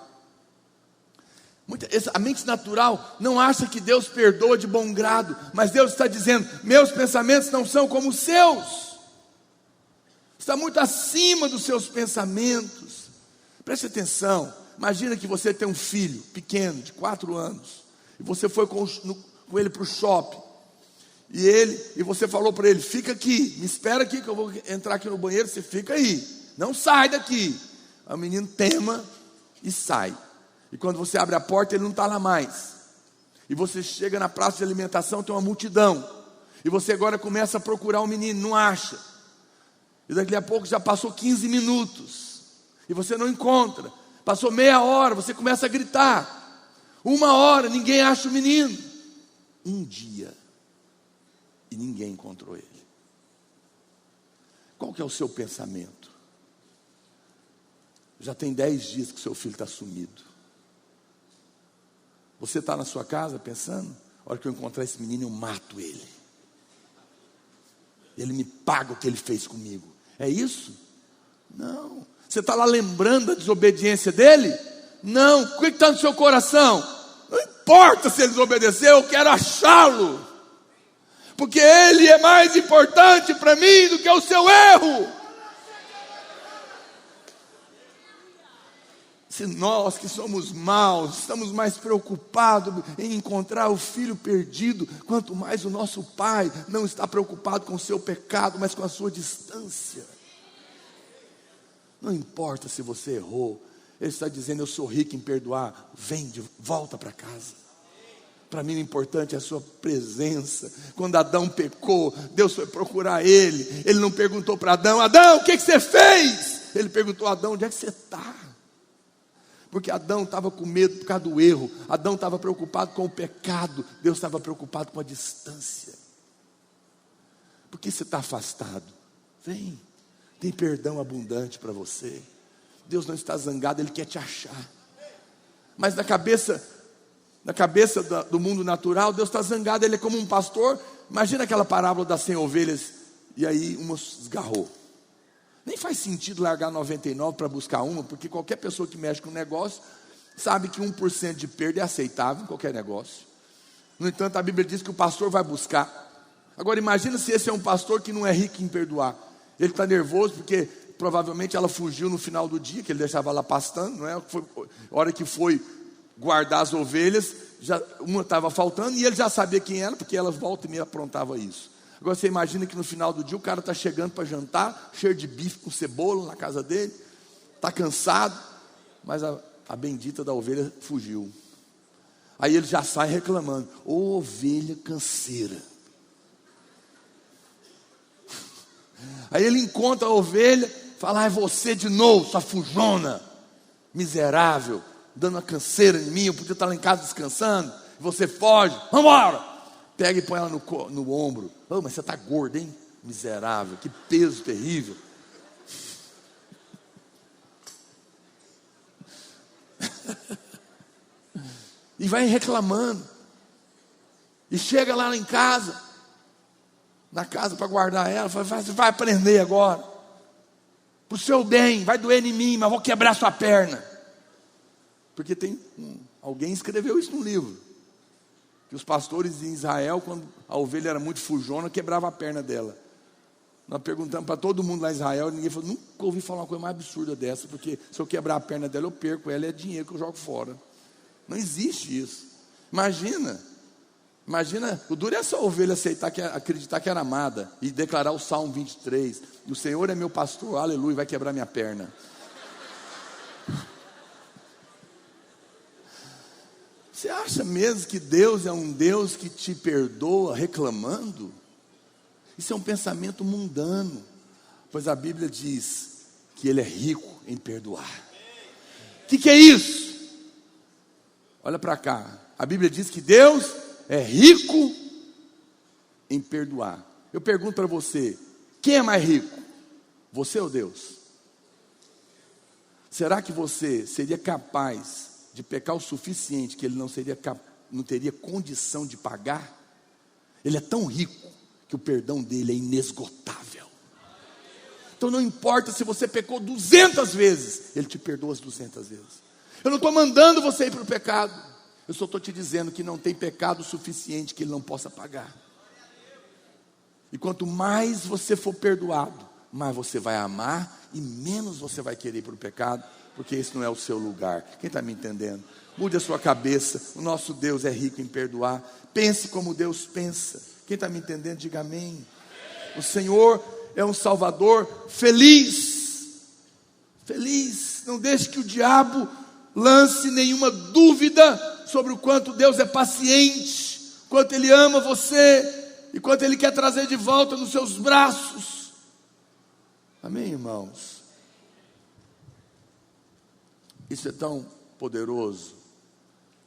A mente natural não acha que Deus perdoa de bom grado, mas Deus está dizendo, meus pensamentos não são como os seus. Está muito acima dos seus pensamentos. Preste atenção, imagina que você tem um filho pequeno, de 4 anos, e você foi com ele para o shopping. E você falou para ele, fica aqui, me espera aqui que eu vou entrar aqui no banheiro, você fica aí, não sai daqui. O menino tema e sai. E quando você abre a porta, ele não está lá mais. E você chega na praça de alimentação, tem uma multidão. E você agora começa a procurar o menino, não acha. E daqui a pouco já passou 15 minutos. E você não encontra. Passou meia hora, você começa a gritar. 1 hora, ninguém acha o menino. 1 dia. E ninguém encontrou ele. Qual que é o seu pensamento? Já tem 10 dias que seu filho está sumido. Você está na sua casa pensando, a hora que eu encontrar esse menino eu mato ele. Ele me paga o que ele fez comigo. É isso? Não. Você está lá lembrando da desobediência dele? Não. O que está no seu coração? Não importa se ele desobedeceu, eu quero achá-lo. Porque ele é mais importante para mim do que o seu erro. Se nós que somos maus, estamos mais preocupados em encontrar o filho perdido, quanto mais o nosso Pai não está preocupado com o seu pecado, mas com a sua distância. Não importa se você errou, Ele está dizendo, eu sou rico em perdoar, volta para casa. Para mim o importante é a sua presença. Quando Adão pecou, Deus foi procurar ele. Ele não perguntou para Adão, Adão, o que você fez? Ele perguntou a Adão, onde é que você está? Porque Adão estava com medo por causa do erro. Adão estava preocupado com o pecado. Deus estava preocupado com a distância. Por que você está afastado? Vem, tem perdão abundante para você. Deus não está zangado, Ele quer te achar. Mas na cabeça do mundo natural, Deus está zangado, Ele é como um pastor. Imagina aquela parábola das 100 ovelhas, e aí uma esgarrou. Nem faz sentido largar 99 para buscar uma, porque qualquer pessoa que mexe com o negócio, sabe que 1% de perda é aceitável em qualquer negócio. No entanto, a Bíblia diz que o pastor vai buscar. Agora imagina se esse é um pastor que não é rico em perdoar. Ele está nervoso porque provavelmente ela fugiu no final do dia, que ele deixava ela pastando, não é? A hora que foi guardar as ovelhas, uma estava faltando e ele já sabia quem era, porque ela volta e meia aprontava isso. Agora você imagina que no final do dia o cara está chegando para jantar, cheio de bife com cebola na casa dele, está cansado, mas a bendita da ovelha fugiu. Aí ele já sai reclamando, ô ovelha canseira. Aí ele encontra a ovelha, fala, é você de novo, sua fujona, miserável, dando uma canseira em mim, eu podia estar lá em casa descansando, e você foge, vamos embora. Pega e põe ela no ombro. Oh, mas você está gordo, hein? Miserável, que peso terrível. E vai reclamando. E chega lá em casa, na casa para guardar ela, fala, você vai aprender agora. Para o seu bem, vai doer em mim, mas vou quebrar sua perna. Porque alguém escreveu isso no livro. Que os pastores em Israel, quando a ovelha era muito fujona, quebrava a perna dela. Nós perguntamos para todo mundo lá em Israel, ninguém falou, nunca ouvi falar uma coisa mais absurda dessa, porque se eu quebrar a perna dela, eu perco ela, é dinheiro que eu jogo fora. Não existe isso. Imagina. Imagina, o duro é só a ovelha acreditar que era amada e declarar o Salmo 23. E o Senhor é meu pastor, aleluia, vai quebrar minha perna. Você acha mesmo que Deus é um Deus que te perdoa reclamando? Isso é um pensamento mundano, pois a Bíblia diz que Ele é rico em perdoar. O que é isso? Olha para cá, a Bíblia diz que Deus é rico em perdoar. Eu pergunto para você, quem é mais rico? Você ou Deus? Será que você seria capaz de pecar o suficiente que Ele não teria condição de pagar? Ele é tão rico que o perdão dele é inesgotável. Então não importa se você pecou 200 vezes, Ele te perdoa as 200 vezes. Eu não estou mandando você ir para o pecado, eu só estou te dizendo que não tem pecado suficiente que Ele não possa pagar. E quanto mais você for perdoado, mais você vai amar e menos você vai querer ir para o pecado, porque esse não é o seu lugar. Quem está me entendendo? Mude a sua cabeça. O nosso Deus é rico em perdoar. Pense como Deus pensa. Quem está me entendendo, diga amém. O Senhor é um Salvador feliz. Feliz. Não deixe que o diabo lance nenhuma dúvida sobre o quanto Deus é paciente, quanto Ele ama você e quanto Ele quer trazer de volta nos seus braços. Amém, irmãos? Isso é tão poderoso.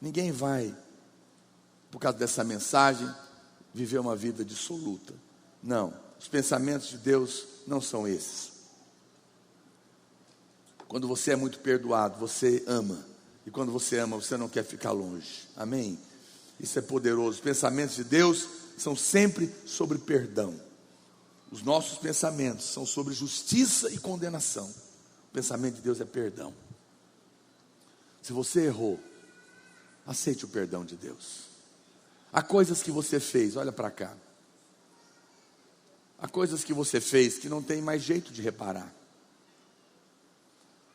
Ninguém vai, por causa dessa mensagem, viver uma vida dissoluta. Não, os pensamentos de Deus não são esses. Quando você é muito perdoado, você ama. E quando você ama, você não quer ficar longe. Amém? Isso é poderoso. Os pensamentos de Deus são sempre sobre perdão. Os nossos pensamentos são sobre justiça e condenação. O pensamento de Deus é perdão. Se você errou, aceite o perdão de Deus. Há coisas que você fez, olha para cá. Há coisas que você fez que não tem mais jeito de reparar.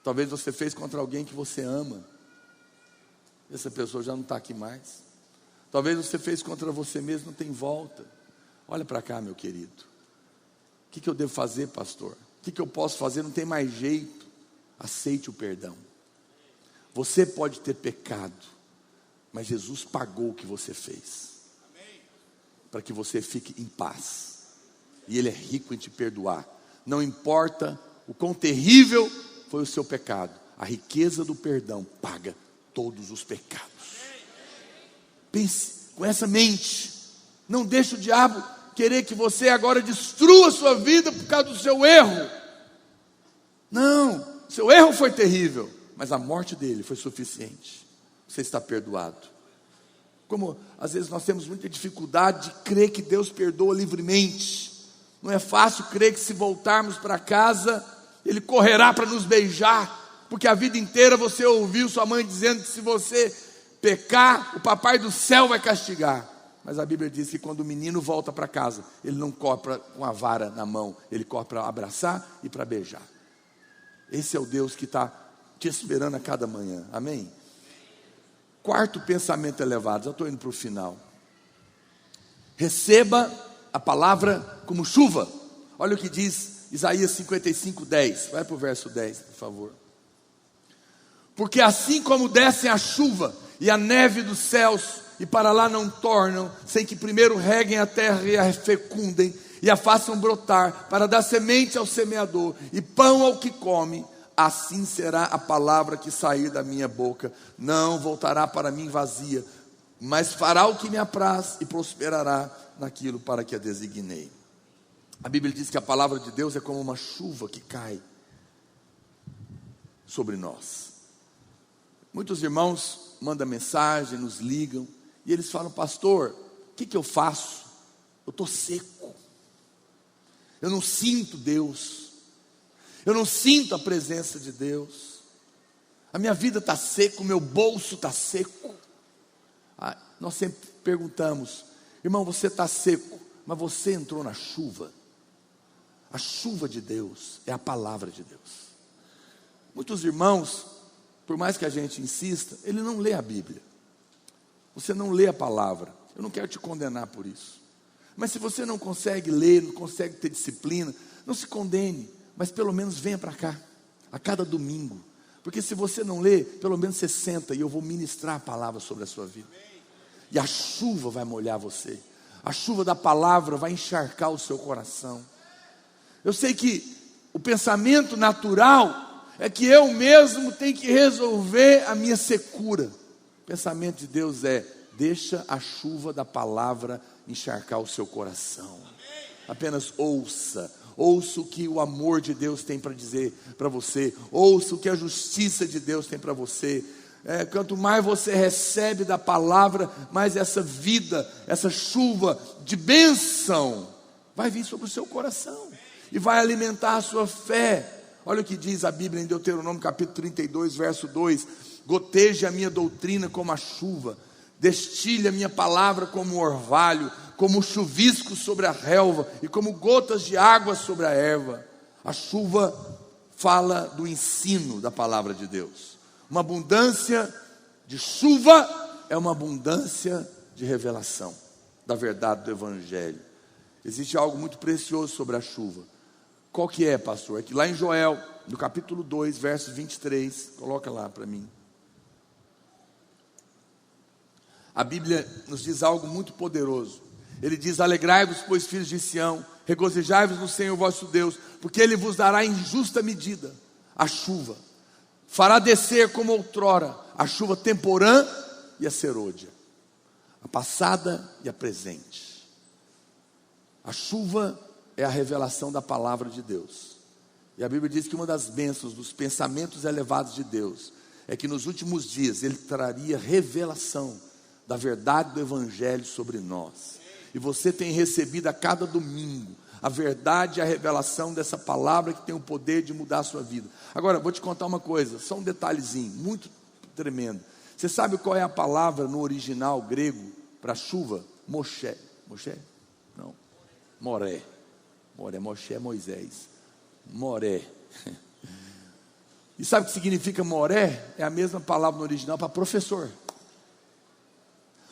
Talvez você fez contra alguém que você ama. Essa pessoa já não está aqui mais. Talvez você fez contra você mesmo, não tem volta. Olha para cá, meu querido. O que eu devo fazer, pastor? O que eu posso fazer? Não tem mais jeito. Aceite o perdão. Você pode ter pecado, mas Jesus pagou o que você fez, para que você fique em paz. E Ele é rico em te perdoar. Não importa o quão terrível foi o seu pecado, a riqueza do perdão paga todos os pecados. Pense com essa mente. Não deixe o diabo querer que você agora destrua a sua vida por causa do seu erro. Não, seu erro foi terrível, mas a morte dele foi suficiente. Você está perdoado. Como às vezes nós temos muita dificuldade de crer que Deus perdoa livremente. Não é fácil crer que se voltarmos para casa, Ele correrá para nos beijar, porque a vida inteira você ouviu sua mãe dizendo que se você pecar, o papai do céu vai castigar. Mas a Bíblia diz que quando o menino volta para casa, ele não corre com a vara na mão, ele corre para abraçar e para beijar. Esse é o Deus que está te esperando a cada manhã, amém? Quarto pensamento elevado, já estou indo para o final. Receba a palavra como chuva. Olha o que diz Isaías 55:10. Vai para o verso 10, por favor. Porque assim como descem a chuva e a neve dos céus, e para lá não tornam, sem que primeiro reguem a terra e a fecundem, e a façam brotar, para dar semente ao semeador, e pão ao que come, assim será a palavra que sair da minha boca. Não voltará para mim vazia, mas fará o que me apraz, e prosperará naquilo para que a designei. A Bíblia diz que a palavra de Deus é como uma chuva que cai sobre nós. Muitos irmãos mandam mensagem, nos ligam, e eles falam: pastor, o que eu faço? Eu estou seco, eu não sinto Deus, eu não sinto a presença de Deus, a minha vida está seca, o meu bolso está seco. Nós sempre perguntamos: irmão, você está seco, mas você entrou na chuva. A chuva de Deus é a palavra de Deus. Muitos irmãos, por mais que a gente insista, ele não lê a Bíblia. Você não lê a palavra. Eu não quero te condenar por isso. Mas se você não consegue ler, não consegue ter disciplina, não se condene, mas pelo menos venha para cá, a cada domingo. Porque se você não lê, pelo menos você senta e eu vou ministrar a palavra sobre a sua vida. E a chuva vai molhar você. A chuva da palavra vai encharcar o seu coração. Eu sei que o pensamento natural é que eu mesmo tenho que resolver a minha secura. O pensamento de Deus é: deixa a chuva da palavra encharcar o seu coração. Apenas ouça o que o amor de Deus tem para dizer para você, ouça o que a justiça de Deus tem para você. Quanto mais você recebe da palavra, mais essa vida, essa chuva de bênção vai vir sobre o seu coração e vai alimentar a sua fé. Olha o que diz a Bíblia em Deuteronômio capítulo 32, verso 2: goteje a minha doutrina como a chuva, destile a minha palavra como o orvalho, como chuvisco sobre a relva e como gotas de água sobre a erva. A chuva fala do ensino da palavra de Deus. Uma abundância de chuva é uma abundância de revelação da verdade do Evangelho. Existe algo muito precioso sobre a chuva. Qual que é, pastor? É que lá em Joel, no capítulo 2, verso 23, coloca lá para mim. A Bíblia nos diz algo muito poderoso. Ele diz: alegrai-vos, pois, filhos de Sião, regozijai-vos no Senhor vosso Deus, porque Ele vos dará em justa medida a chuva. Fará descer como outrora a chuva temporã e a serôdia, a passada e a presente. A chuva é a revelação da palavra de Deus. E a Bíblia diz que uma das bênçãos dos pensamentos elevados de Deus é que nos últimos dias Ele traria revelação da verdade do Evangelho sobre nós. E você tem recebido a cada domingo a verdade e a revelação dessa palavra que tem o poder de mudar a sua vida. Agora, vou te contar uma coisa, só um detalhezinho, muito tremendo. Você sabe qual é a palavra no original grego para chuva? Moshé. Moshé? Não. Moré. Moré, Moshé é Moisés. Moré. E sabe o que significa moré? É a mesma palavra no original para professor.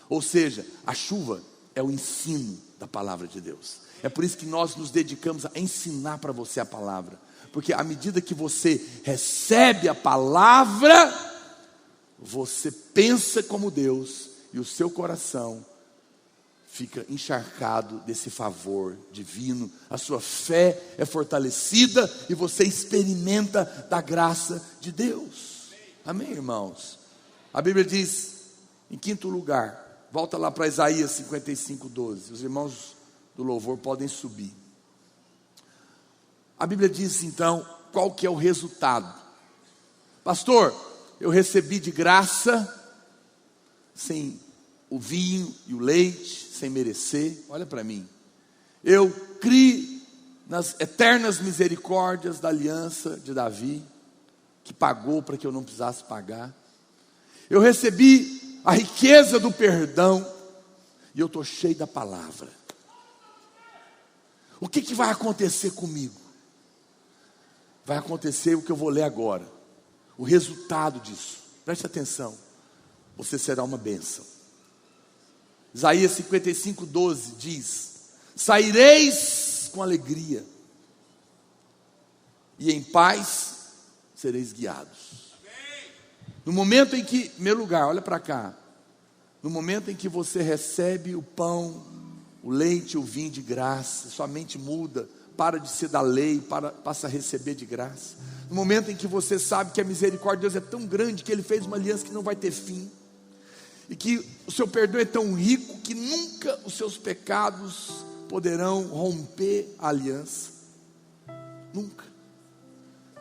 Ou seja, a chuva é o ensino da palavra de Deus. É por isso que nós nos dedicamos a ensinar para você a palavra. Porque à medida que você recebe a palavra, você pensa como Deus e o seu coração fica encharcado desse favor divino. A sua fé é fortalecida e você experimenta da graça de Deus. Amém, irmãos? A Bíblia diz, em quinto lugar, volta lá para Isaías 55, 12. Os irmãos do louvor podem subir. A Bíblia diz então, qual que é o resultado? Pastor, eu recebi de graça, sem o vinho e o leite, sem merecer. Olha para mim. Eu criei nas eternas misericórdias da aliança de Davi, que pagou para que eu não precisasse pagar. Eu recebi a riqueza do perdão, e eu estou cheio da palavra. O que vai acontecer comigo? Vai acontecer o que eu vou ler agora. O resultado disso, preste atenção, você será uma bênção. Isaías 55, 12 diz: saireis com alegria, e em paz sereis guiados. No momento em que, meu lugar, olha para cá, no momento em que você recebe o pão, o leite, o vinho de graça, sua mente muda, para de ser da lei, passa a receber de graça. No momento em que você sabe que a misericórdia de Deus é tão grande, que Ele fez uma aliança que não vai ter fim, e que o seu perdão é tão rico, que nunca os seus pecados poderão romper a aliança, nunca.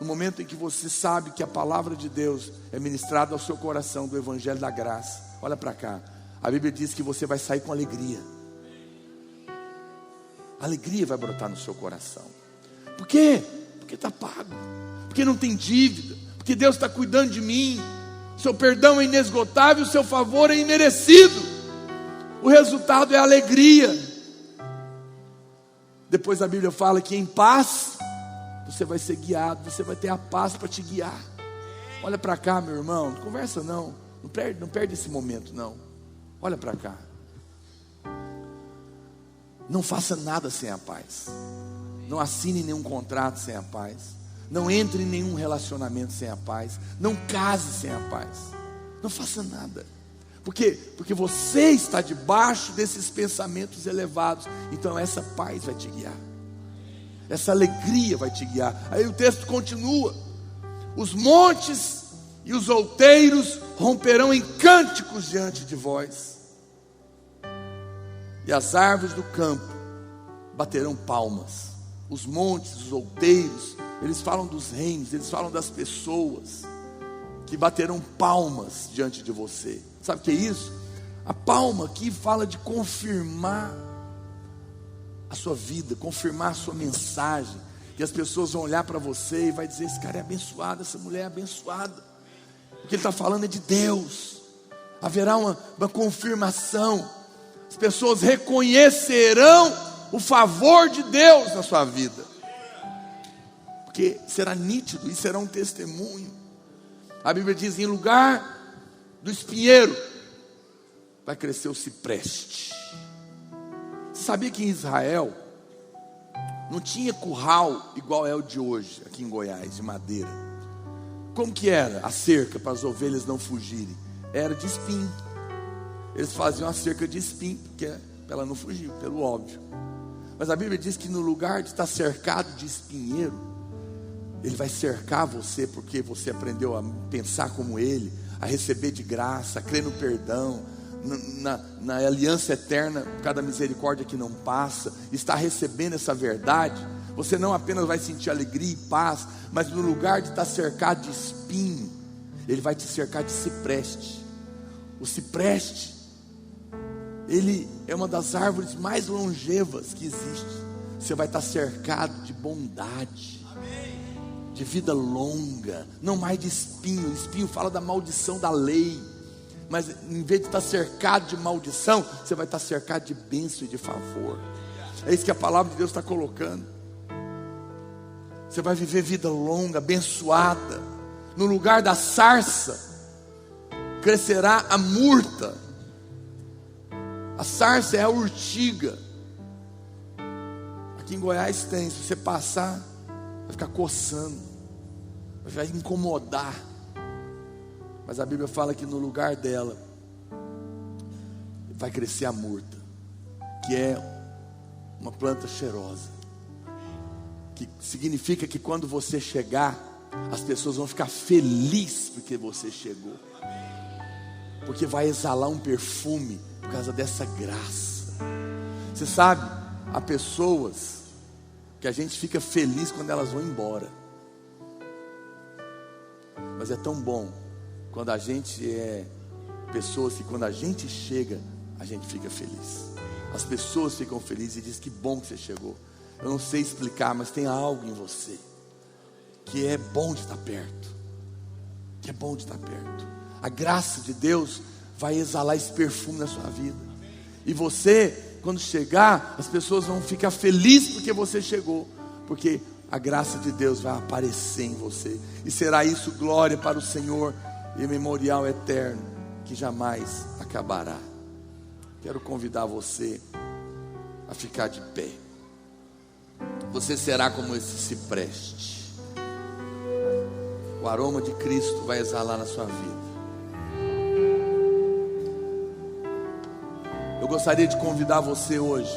No momento em que você sabe que a palavra de Deus é ministrada ao seu coração, do Evangelho da Graça, olha para cá, a Bíblia diz que você vai sair com alegria. Alegria vai brotar no seu coração. Por quê? Porque está pago, porque não tem dívida, porque Deus está cuidando de mim. Seu perdão é inesgotável, o seu favor é imerecido. O resultado é alegria. Depois a Bíblia fala que em paz você vai ser guiado, você vai ter a paz para te guiar. Olha para cá, meu irmão, não conversa não perde esse momento não. Olha para cá. Não faça nada sem a paz. Não assine nenhum contrato sem a paz. Não entre em nenhum relacionamento sem a paz. Não case sem a paz. Não faça nada. Por quê? Porque você está debaixo desses pensamentos elevados. Então essa paz vai te guiar. Essa alegria vai te guiar. Aí o texto continua: os montes e os outeiros romperão em cânticos diante de vós, e as árvores do campo baterão palmas. Os montes, os outeiros, eles falam dos reinos, eles falam das pessoas que baterão palmas diante de você. Sabe o que é isso? A palma aqui fala de confirmar a sua vida, confirmar a sua mensagem, que as pessoas vão olhar para você e vai dizer: esse cara é abençoado, essa mulher é abençoada. O que ele está falando é de Deus. Haverá uma confirmação. As pessoas reconhecerão o favor de Deus na sua vida, porque será nítido e será um testemunho. A Bíblia diz: em lugar do espinheiro vai crescer o cipreste. Você sabia que em Israel não tinha curral igual é o de hoje, aqui em Goiás, de madeira? Como que era a cerca para as ovelhas não fugirem? Era de espinho. Eles faziam a cerca de espinho, porque para ela não fugir, pelo óbvio. Mas a Bíblia diz que no lugar de estar cercado de espinheiro, Ele vai cercar você, porque você aprendeu a pensar como Ele, a receber de graça, a crer no perdão, na aliança eterna, por causa da misericórdia que não passa. Está recebendo essa verdade, você não apenas vai sentir alegria e paz, mas no lugar de estar cercado de espinho, Ele vai te cercar de cipreste. O cipreste, ele é uma das árvores mais longevas que existe. Você vai estar cercado de bondade, de vida longa, não mais de espinho. O espinho fala da maldição da lei, mas em vez de estar cercado de maldição, você vai estar cercado de bênção e de favor. É isso que a palavra de Deus está colocando. Você vai viver vida longa, abençoada. No lugar da sarça crescerá a murta. A sarça é a urtiga. Aqui em Goiás tem, se você passar, vai ficar coçando, vai incomodar. Mas a Bíblia fala que no lugar dela vai crescer a murta, que é uma planta cheirosa, que significa que quando você chegar, as pessoas vão ficar felizes porque você chegou, porque vai exalar um perfume por causa dessa graça. Você sabe, há pessoas que a gente fica feliz quando elas vão embora, mas é tão bom quando a gente é pessoas que quando a gente chega, a gente fica feliz. As pessoas ficam felizes e dizem: que bom que você chegou. Eu não sei explicar, mas tem algo em você que é bom de estar perto, que é bom de estar perto. A graça de Deus vai exalar esse perfume na sua vida. E você, quando chegar, as pessoas vão ficar felizes porque você chegou, porque a graça de Deus vai aparecer em você. E será isso glória para o Senhor e memorial eterno que jamais acabará. Quero convidar você a ficar de pé. Você será como esse cipreste. O aroma de Cristo vai exalar na sua vida. Eu gostaria de convidar você hoje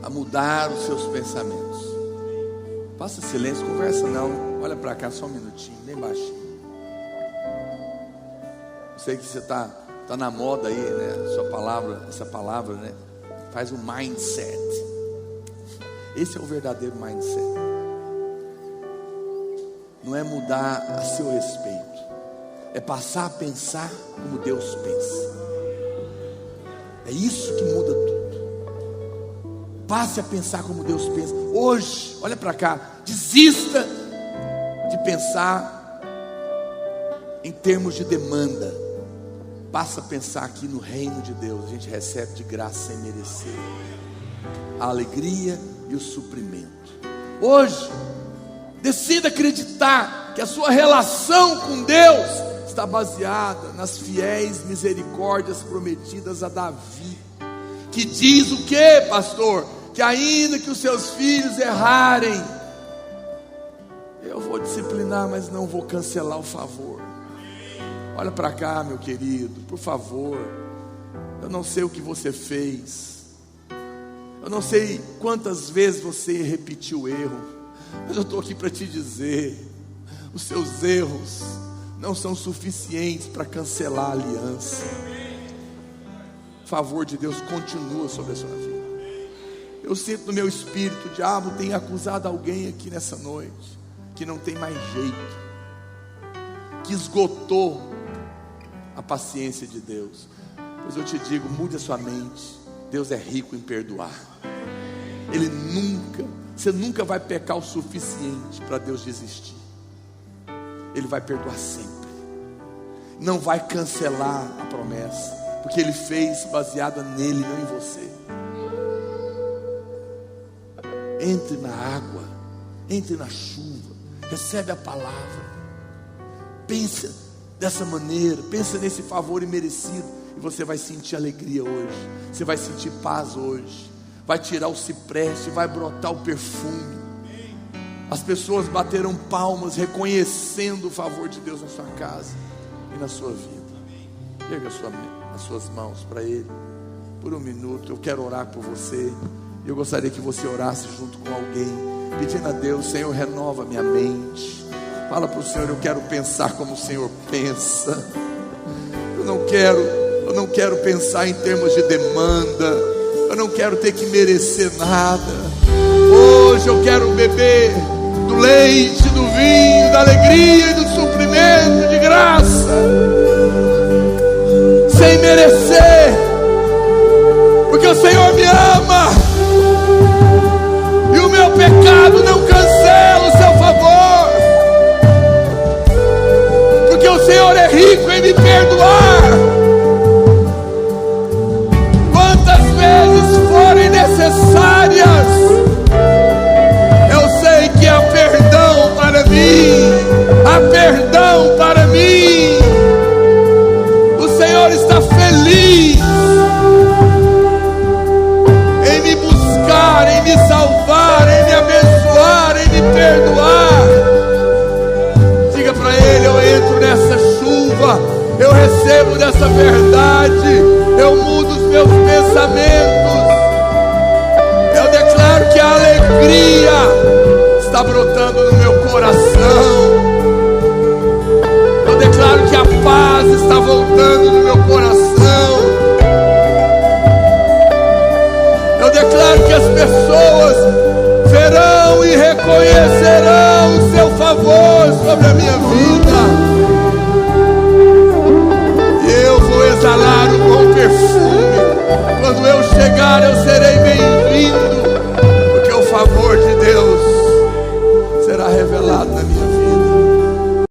a mudar os seus pensamentos. Faça silêncio, conversa não. Olha para cá só um minutinho, bem baixinho. Eu sei que você está na moda aí, né? Essa palavra, né? Faz um mindset. Esse é o verdadeiro mindset. Não é mudar a seu respeito, é passar a pensar como Deus pensa. É isso que muda tudo. Passe a pensar como Deus pensa. Hoje, olha para cá, desista de pensar em termos de demanda. Passa a pensar aqui no reino de Deus. A gente recebe de graça sem merecer a alegria e o suprimento. Hoje, decida acreditar que a sua relação com Deus está baseada nas fiéis misericórdias prometidas a Davi, que diz o que, pastor? Que ainda que os seus filhos errarem, eu vou disciplinar, mas não vou cancelar o favor. Olha para cá, meu querido, por favor. Eu não sei o que você fez, eu não sei quantas vezes você repetiu o erro, mas eu estou aqui para te dizer: os seus erros não são suficientes para cancelar a aliança. O favor de Deus continua sobre a sua vida. Eu sinto no meu espírito, o diabo tem acusado alguém aqui nessa noite, que não tem mais jeito, que esgotou a paciência de Deus. Pois eu te digo, mude a sua mente. Deus é rico em perdoar. Você nunca vai pecar o suficiente para Deus desistir. Ele vai perdoar sempre. Não vai cancelar a promessa, porque Ele fez baseada nele, não em você. Entre na água, entre na chuva, recebe a palavra, pensa dessa maneira, pensa nesse favor imerecido, e você vai sentir alegria hoje, você vai sentir paz hoje, vai tirar o cipreste, vai brotar o perfume. As pessoas baterão palmas reconhecendo o favor de Deus na sua casa e na sua vida. Erga as suas mãos para Ele por um minuto. Eu quero orar por você. Eu gostaria que você orasse junto com alguém, pedindo a Deus: Senhor, renova minha mente. Fala para o Senhor: eu quero pensar como o Senhor pensa. Eu não quero pensar em termos de demanda. Eu não quero ter que merecer nada. Hoje eu quero beber do leite, do vinho, da alegria e do suprimento de graça, sem merecer, porque o Senhor me ama. E o meu pecado não cancela o seu favor, porque o Senhor é rico em me perdoar. Quantas vezes forem necessárias, eu sei que há perdão para mim, há perdão para mim. O Senhor está feliz em me buscar, em me salvar, em me abençoar, em me perdoar. Diga para Ele: eu entro nessa chuva, eu recebo dessa verdade, eu mudo os meus pensamentos, eu declaro que a alegria está brotando no meu coração, eu declaro que a paz está voltando no meu coração, eu declaro que as pessoas verão e reconhecerão o seu favor sobre a minha